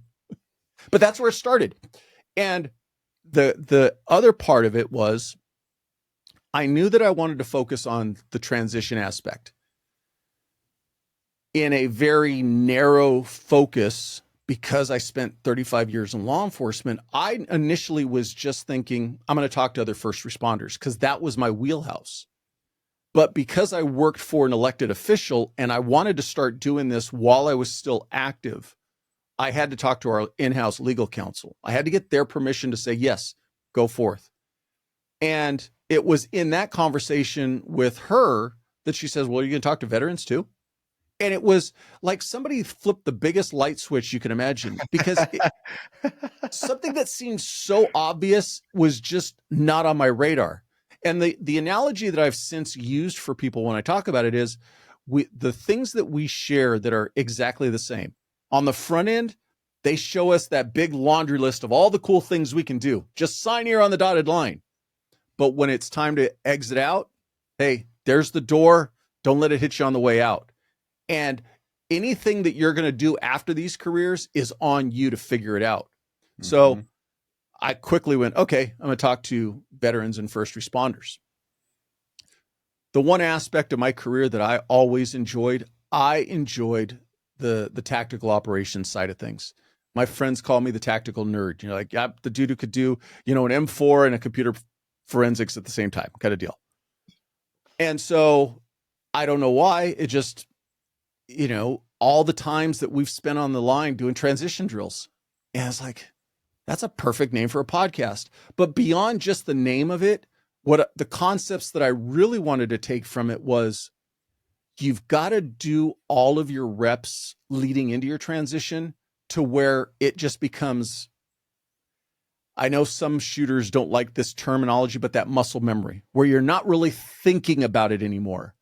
But that's where it started. And the other part of it was I knew that I wanted to focus on the transition aspect in a very narrow focus because I spent 35 years in law enforcement. I initially was just thinking, I'm going to talk to other first responders because that was my wheelhouse. But because I worked for an elected official and I wanted to start doing this while I was still active, I had to talk to our in-house legal counsel. I had to get their permission to say, yes, go forth. And it was in that conversation with her that she says, well, are you going to talk to veterans too? And it was like somebody flipped the biggest light switch you can imagine because something that seemed so obvious was just not on my radar. And the analogy that I've since used for people when I talk about it is the things that we share that are exactly the same. On the front end, they show us that big laundry list of all the cool things we can do. Just sign here on the dotted line. But when it's time to exit out, hey, there's the door. Don't let it hit you on the way out. And anything that you're going to do after these careers is on you to figure it out. Mm-hmm. So I quickly went, okay, I'm going to talk to veterans and first responders. The one aspect of my career that I always enjoyed, I enjoyed the tactical operations side of things. My friends call me the tactical nerd. Like, yeah, the dude who could do, an M4 and a computer forensics at the same time kind of deal. And so I don't know why it just, all the times that we've spent on the line doing transition drills. And it's like, that's a perfect name for a podcast. But beyond just the name of it, what the concepts that I really wanted to take from it was you've got to do all of your reps leading into your transition to where it just becomes, I know some shooters don't like this terminology, but that muscle memory, where you're not really thinking about it anymore.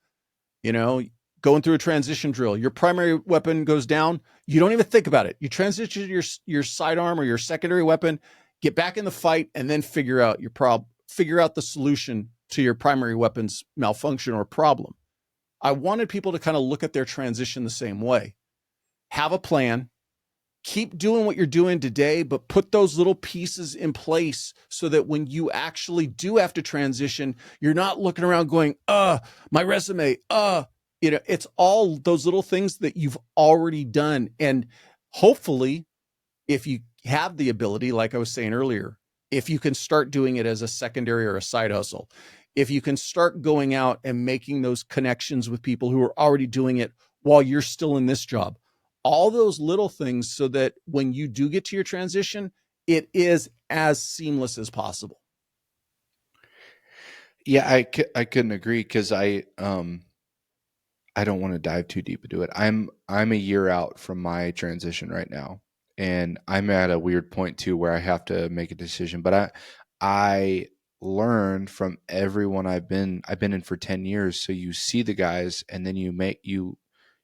You know, going through a transition drill, your primary weapon goes down. You don't even think about it. You transition your sidearm or your secondary weapon, get back in the fight, and then figure out figure out the solution to your primary weapon's malfunction or problem. I wanted people to kind of look at their transition the same way. Have a plan. Keep doing what you're doing today, but put those little pieces in place so that when you actually do have to transition, you're not looking around going, my resume, it's all those little things that you've already done. And hopefully, if you have the ability, like I was saying earlier, if you can start doing it as a secondary or a side hustle, if you can start going out and making those connections with people who are already doing it while you're still in this job, all those little things so that when you do get to your transition, it is as seamless as possible. Yeah, I couldn't agree, because I don't want to dive too deep into it. I'm a year out from my transition right now, and I'm at a weird point too where I have to make a decision. But I learned from everyone I've been in for 10 years. So you see the guys, and then you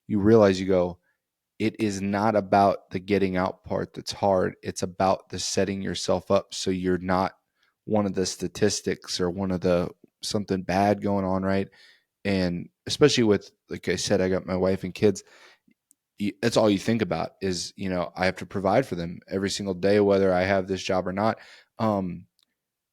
realize, you go, it is not about the getting out part that's hard. It's about the setting yourself up so you're not one of the statistics or one of the something bad going on, right? And especially with, like I said, I got my wife and kids. That's all you think about is, I have to provide for them every single day, whether I have this job or not.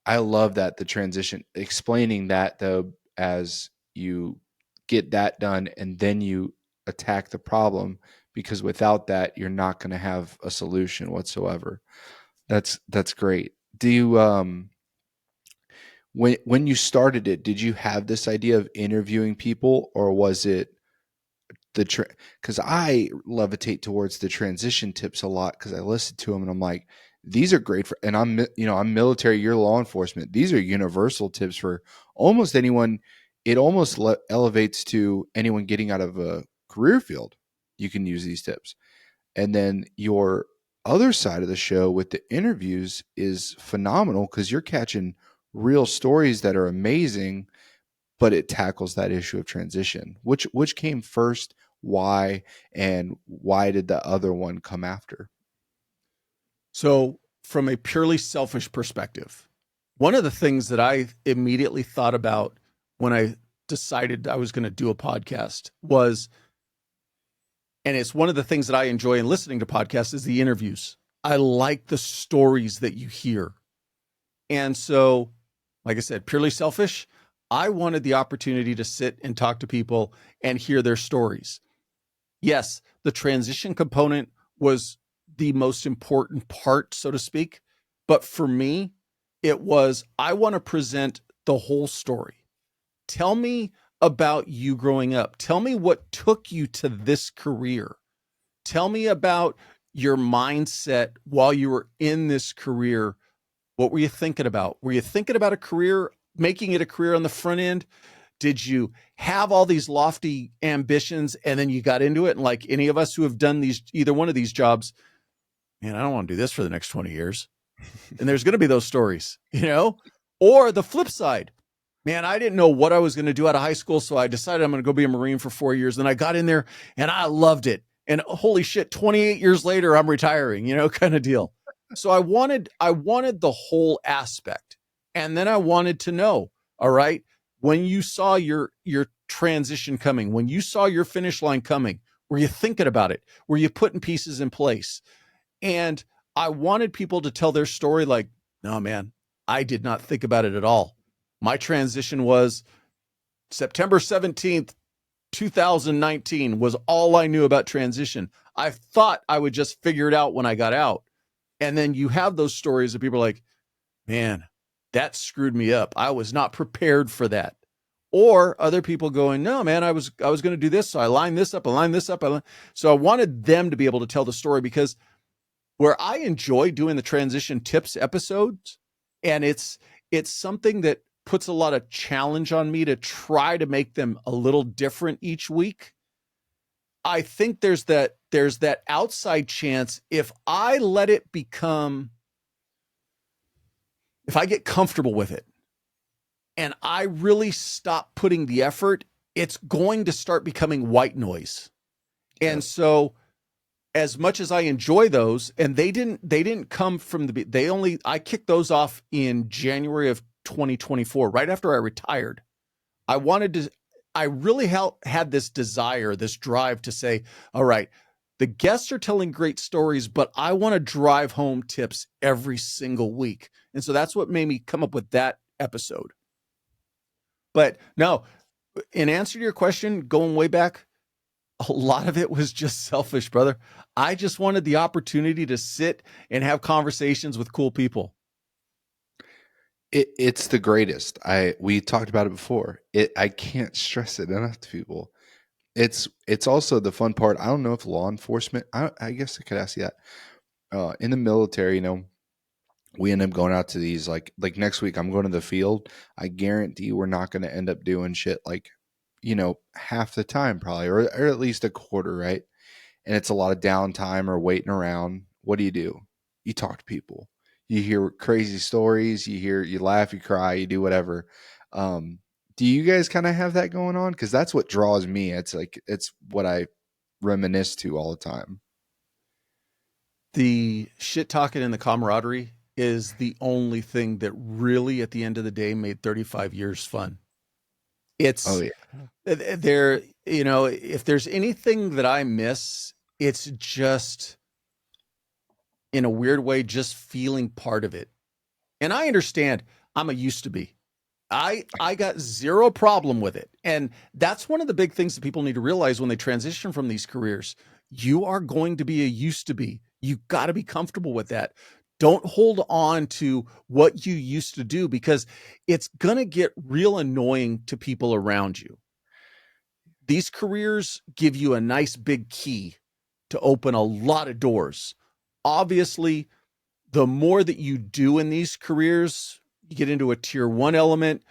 I love that, the transition, explaining that though, as you get that done and then you attack the problem, because without that, you're not going to have a solution whatsoever. That's great. Do you, when you started it, did you have this idea of interviewing people, or was it because I levitate towards the transition tips a lot, because I listen to them and I'm like, these are great for, and I'm military, you're law enforcement. These are universal tips for almost anyone. It almost elevates to anyone getting out of a career field. You can use these tips. And then your other side of the show with the interviews is phenomenal, because you're catching real stories that are amazing, but it tackles that issue of transition. Which came first, why, and why did the other one come after? So from a purely selfish perspective, one of the things that I immediately thought about when I decided I was going to do a podcast was, and it's one of the things that I enjoy in listening to podcasts, is the interviews. I like the stories that you hear. And so, like I said, purely selfish, I wanted the opportunity to sit and talk to people and hear their stories. Yes, the transition component was the most important part, so to speak. But for me, it was, I want to present the whole story. Tell me about you growing up. Tell me what took you to this career. Tell me about your mindset while you were in this career. What were you thinking about? Were you thinking about a career, making it a career on the front end? Did you have all these lofty ambitions and then you got into it? And like any of us who have done either one of these jobs, man, I don't want to do this for the next 20 years. And there's going to be those stories, or the flip side, man, I didn't know what I was going to do out of high school. So I decided I'm going to go be a Marine for 4 years. Then I got in there and I loved it. And holy shit, 28 years later, I'm retiring, kind of deal. So I wanted the whole aspect. And then I wanted to know, all right, when you saw your transition coming, when you saw your finish line coming, were you thinking about it? Were you putting pieces in place? And I wanted people to tell their story like, no, man, I did not think about it at all. My transition was September 17th, 2019 was all I knew about transition. I thought I would just figure it out when I got out. And then you have those stories of people like, man, that screwed me up. I was not prepared for that. Or other people going, no, man, I was going to do this. So I lined this up, So I wanted them to be able to tell the story, because where I enjoy doing the transition tips episodes, and it's something that puts a lot of challenge on me to try to make them a little different each week. I think there's that outside chance if I let it become, if I get comfortable with it and I really stop putting the effort, it's going to start becoming white noise. And so as much as I enjoy those, and they didn't come from I kicked those off in January of 2024, right after I retired. I really had this desire, this drive to say, all right, the guests are telling great stories, but I want to drive home tips every single week. And so that's what made me come up with that episode. But no, in answer to your question, going way back, a lot of it was just selfish, brother. I just wanted the opportunity to sit and have conversations with cool people. It's the greatest. We talked about it before. I can't stress it enough to people. It's also the fun part. I don't know if law enforcement, I guess I could ask you that. In the military, we end up going out to these, like next week I'm going to the field. I guarantee we're not going to end up doing shit like, half the time probably, or at least a quarter, right? And it's a lot of downtime or waiting around. What do? You talk to people. You hear crazy stories. You laugh, you cry, you do whatever. Do you guys kind of have that going on? Because that's what draws me. It's what I reminisce to all the time. The shit talking and the camaraderie is the only thing that really, at the end of the day, made 35 years fun. It's there, if there's anything that I miss, it's just, in a weird way, just feeling part of it. And I understand I'm a used to be. I got zero problem with it. And that's one of the big things that people need to realize when they transition from these careers. You are going to be a used to be. You got to be comfortable with that. Don't hold on to what you used to do, because it's going to get real annoying to people around you. These careers give you a nice big key to open a lot of doors. Obviously, the more that you do in these careers, you get into a tier 1 element.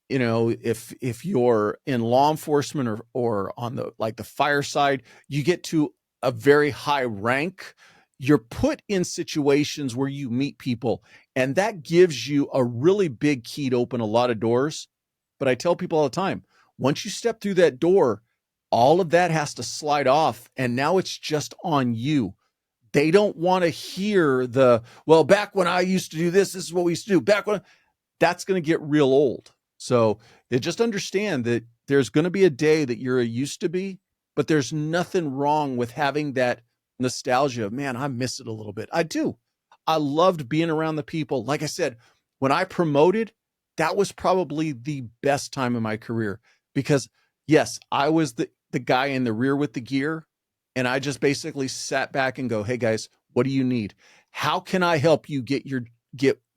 If you're in law enforcement or on the fire side, you get to a very high rank. You're put in situations where you meet people, and that gives you a really big key to open a lot of doors. But I tell people all the time, once you step through that door, all of that has to slide off, and now it's just on you. They don't want to hear back when I used to do this is what we used to do. That's going to get real old. So just understand that there's going to be a day that you're a used to be, but there's nothing wrong with having that nostalgia of, man, I miss it a little bit. I do. I loved being around the people. Like I said, when I promoted, that was probably the best time in my career, because yes, I was the guy in the rear with the gear. And I just basically sat back and go, hey guys, what do you need? How can I help you get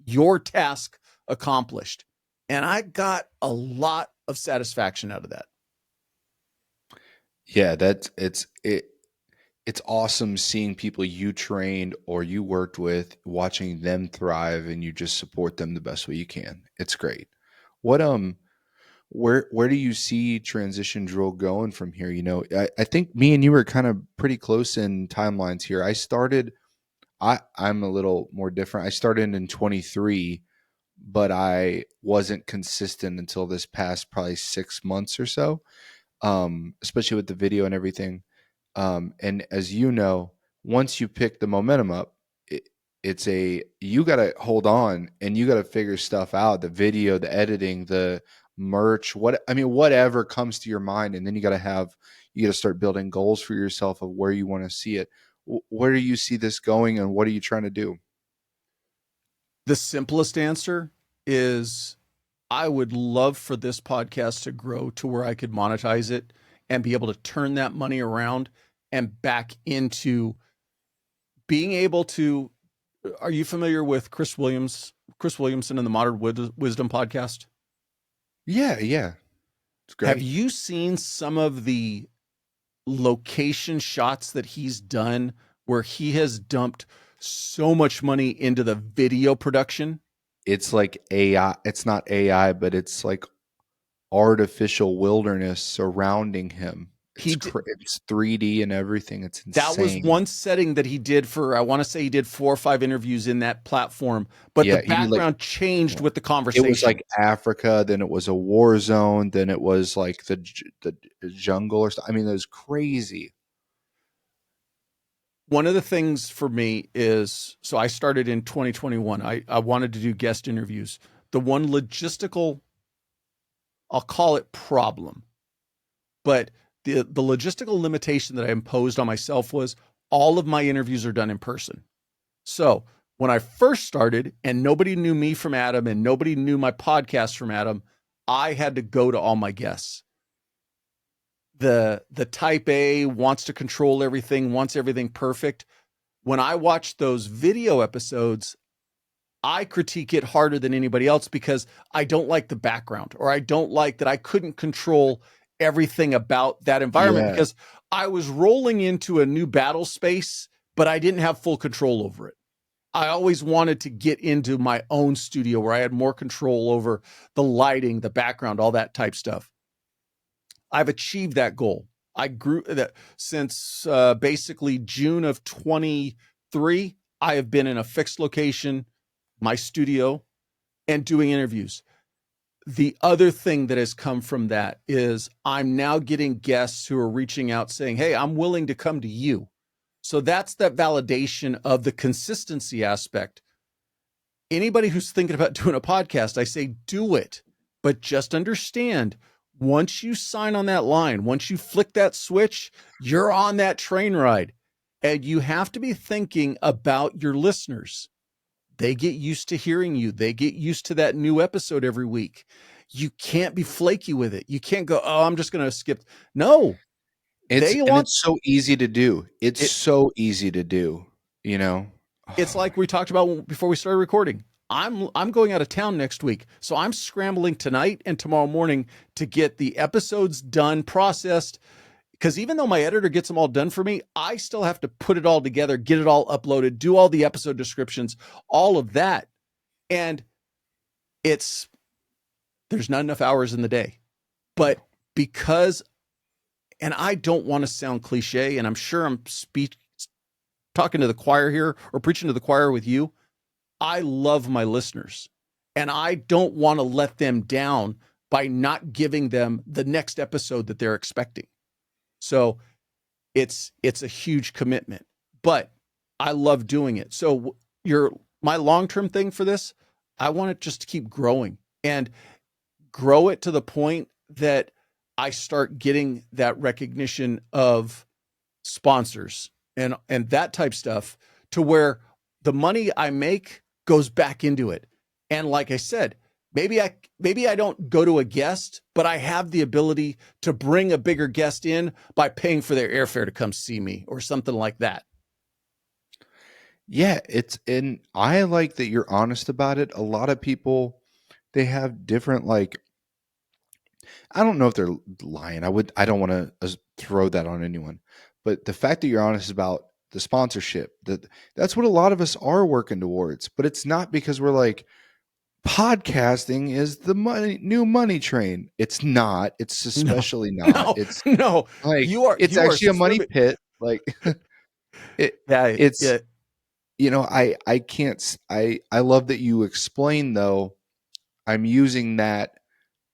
your task accomplished? And I got a lot of satisfaction out of that. Yeah, it's awesome seeing people you trained or you worked with, watching them thrive, and you just support them the best way you can. It's great. What where do you see Transition Drill going from here? I think me and you were kind of pretty close in timelines here. I'm a little more different. I started in 23, but I wasn't consistent until this past probably 6 months or so, especially with the video and everything. And as you know, once you pick the momentum up, you got to hold on and you got to figure stuff out, the video, the editing, the merch, whatever comes to your mind. And then you got to start building goals for yourself of where you want to see it. Where do you see this going, and what are you trying to do? The simplest answer is, I would love for this podcast to grow to where I could monetize it and be able to turn that money around and back into being able to. Are you familiar with Chris Williamson and the Modern Wisdom podcast? Yeah. It's great. Have you seen some of the location shots that he's done where he has dumped so much money into the video production? it's like AI. It's not AI, but it's like artificial wilderness surrounding him. He did, It's 3D and everything. It's that was insane. one setting that he did for, I want to say he did 4 or 5 interviews in that platform, but the Yeah, he did like background changed with the it conversation. was like Africa, then it was a war zone, then it was like the jungle or something. I mean, it was crazy. One of the things for me is, so I started in 2021. I wanted to do guest interviews. The one logistical, I'll call it problem, but the logistical limitation that I imposed on myself was all of my interviews are done in person. So when I first started and nobody knew me from Adam and nobody knew my podcast from Adam, I had to go to all my guests. The type A wants to control everything, wants everything perfect. When I watch those video episodes, I critique it harder than anybody else because I don't like the background, or I don't like that I couldn't control everything about that environment Yeah. because I was rolling into a new battle space, but I didn't have full control over it. I always wanted to get into my own studio where I had more control over the lighting, the background, all that type stuff. I've achieved that goal. I grew that since basically June of 23. I have been in a fixed location, my studio, and doing interviews. The other thing that has come from that is I'm now getting guests who are reaching out saying, hey, I'm willing to come to you. So that's that validation of the consistency aspect. Anybody who's thinking about doing a podcast, I say do it, but just understand once you sign on that line, once you flick that switch, you're on that train ride, and you have to be thinking about your listeners. They get used to hearing you. They get used to that new episode every week. You can't be flaky with it. You can't go, oh, I'm just going to skip. No, It's so easy to do. It's it. so easy to do, you know. It's like we talked about before we started recording. I'm going out of town next week, so I'm scrambling tonight and tomorrow morning to get the episodes done, processed. Because even though my editor gets them all done for me, I still have to put it all together, get it all uploaded, do all the episode descriptions, all of that. And there's not enough hours in the day. But because, and I don't want to sound cliche, and I'm sure I'm talking to the choir here or preaching to the choir with you. I love my listeners, and I don't want to let them down by not giving them the next episode that they're expecting. So it's a huge commitment, but I love doing it. So my long-term thing for this, I want it just to keep growing and grow it to the point that I start getting that recognition of sponsors and that type stuff to where the money I make goes back into it. And like I said, maybe I don't go to a guest, but I have the ability to bring a bigger guest in by paying for their airfare to come see me or something like that. Yeah, and I like that you're honest about it. A lot of people, they have different, like, I don't know if they're lying. I don't want to throw that on anyone, but the fact that you're honest about the sponsorship, that's what a lot of us are working towards. But it's not because we're like, podcasting is the new money train. It's not. It's especially not. No, It's no. like it's you actually are a money swimming. pit. Like it's Yeah. I can't. I love that you explain though. I'm using that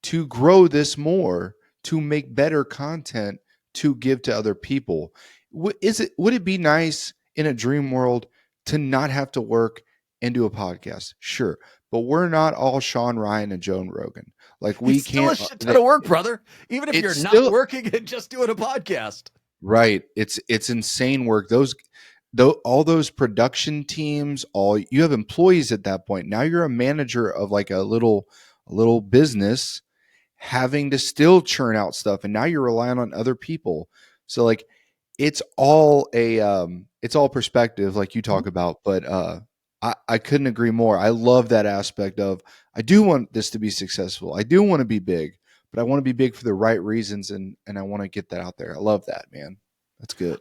to grow this more, to make better content to give to other people. Would it be nice in a dream world to not have to work and do a podcast? Sure, but we're not all Sean Ryan and Joan Rogan. Like we It's still a can't. shit ton of work, brother. Even if It's you're not still working and just doing a podcast. right. It's insane work. All those production teams, all you have employees at that point. Now you're a manager of like a little business, having to still churn out stuff, and now you're relying on other people. So like it's all it's all perspective, like you talk about. But I couldn't agree more. I love that aspect of, I do want this to be successful. I do want to be big, but I want to be big for the right reasons, and I want to get that out there. I love that, man. That's good.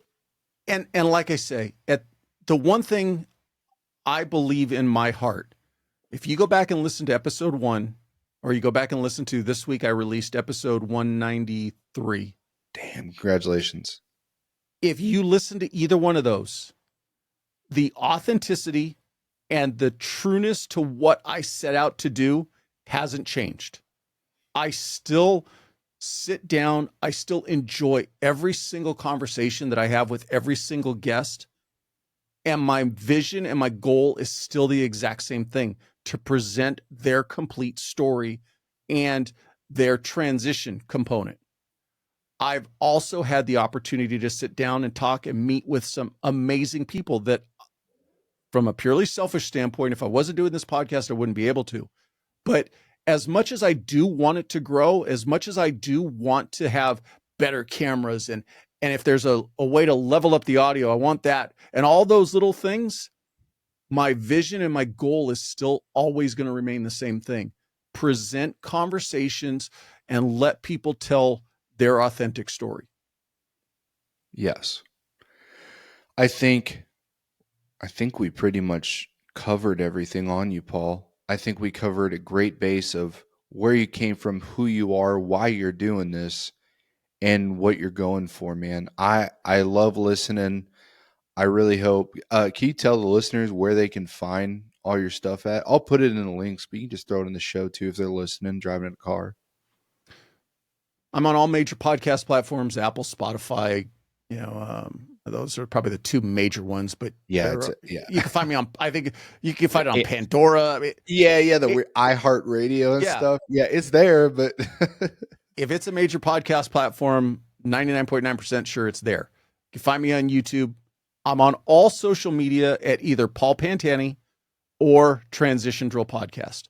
And like I say, the one thing I believe in my heart If you go back and listen to episode 1, or you go back and listen to this week, I released episode 193. Damn, congratulations. If you listen to either one of those, the authenticity and the trueness to what I set out to do hasn't changed. I still sit down. I still enjoy every single conversation that I have with every single guest. And my vision and my goal is still the exact same thing, to present their complete story and their transition component. I've also had the opportunity to sit down and talk and meet with some amazing people that, from a purely selfish standpoint, if I wasn't doing this podcast, I wouldn't be able to. But as much as I do want it to grow, as much as I do want to have better cameras, and if there's a way to level up the audio, I want that. And all those little things, my vision and my goal is still always going to remain the same thing. Present conversations and let people tell their authentic story. Yes. I think we pretty much covered everything on you, Paul. I think we covered a great base of where you came from, who you are, why you're doing this, and what you're going for, man. I love listening. I really hope. Can you tell the listeners where they can find all your stuff at? I'll put it in the links, but you can just throw it in the show too if they're listening, driving in a car. I'm on all major podcast platforms: Apple, Spotify. Those are probably the two major ones. But Yeah, you can find me on. I think you can find it on Pandora. I mean, the iHeartRadio and stuff. Yeah, it's there, but if it's a major podcast platform, 99.9% sure it's there. You can find me on YouTube. I'm on all social media at either Paul Pantani or Transition Drill Podcast.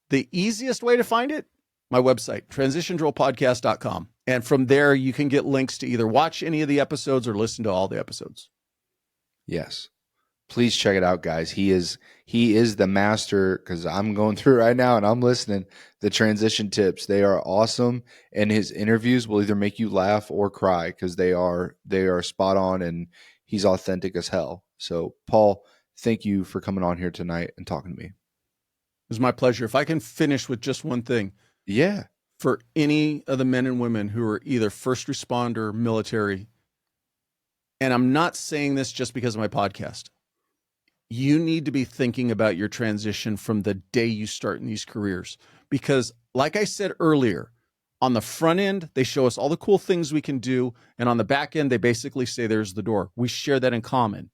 The easiest way to find it, my website, transitiondrillpodcast.com. And from there, you can get links to either watch any of the episodes or listen to all the episodes. Yes. Please check it out, guys. He is the master, because I'm going through right now and I'm listening. The transition tips, they are awesome. And his interviews will either make you laugh or cry, because they are spot on, and he's authentic as hell. So, Paul, thank you for coming on here tonight and talking to me. It was my pleasure. If I can finish with just one thing. Yeah. For any of the men and women who are either first responder, military, and I'm not saying this just because of my podcast, you need to be thinking about your transition from the day you start in these careers. Because like I said earlier, on the front end, they show us all the cool things we can do. And on the back end, they basically say, there's the door. We share that in common.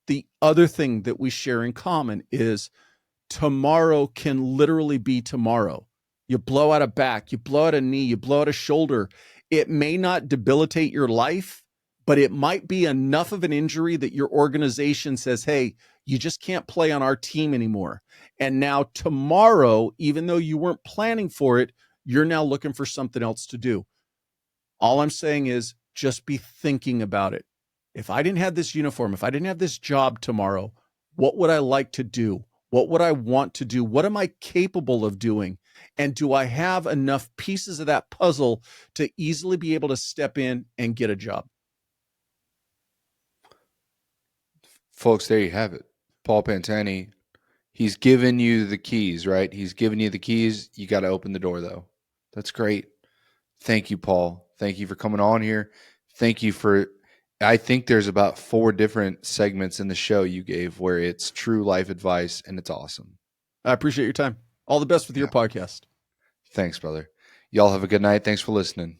The other thing that we share in common is tomorrow can literally be tomorrow. You blow out a back, you blow out a knee, you blow out a shoulder. It may not debilitate your life, but it might be enough of an injury that your organization says, hey, you just can't play on our team anymore. And now tomorrow, even though you weren't planning for it, you're now looking for something else to do. All I'm saying is just be thinking about it. If I didn't have this uniform, if I didn't have this job tomorrow, what would I like to do? What would I want to do? What am I capable of doing? And do I have enough pieces of that puzzle to easily be able to step in and get a job? Folks, there you have it. Paul Pantani, he's given you the keys, right? He's given you the keys. You got to open the door, though. That's great. Thank you, Paul. Thank you for coming on here. Thank you for, I think there's about 4 different segments in the show you gave where it's true life advice, and it's awesome. I appreciate your time. All the best with your podcast. Thanks, brother. Y'all have a good night. Thanks for listening.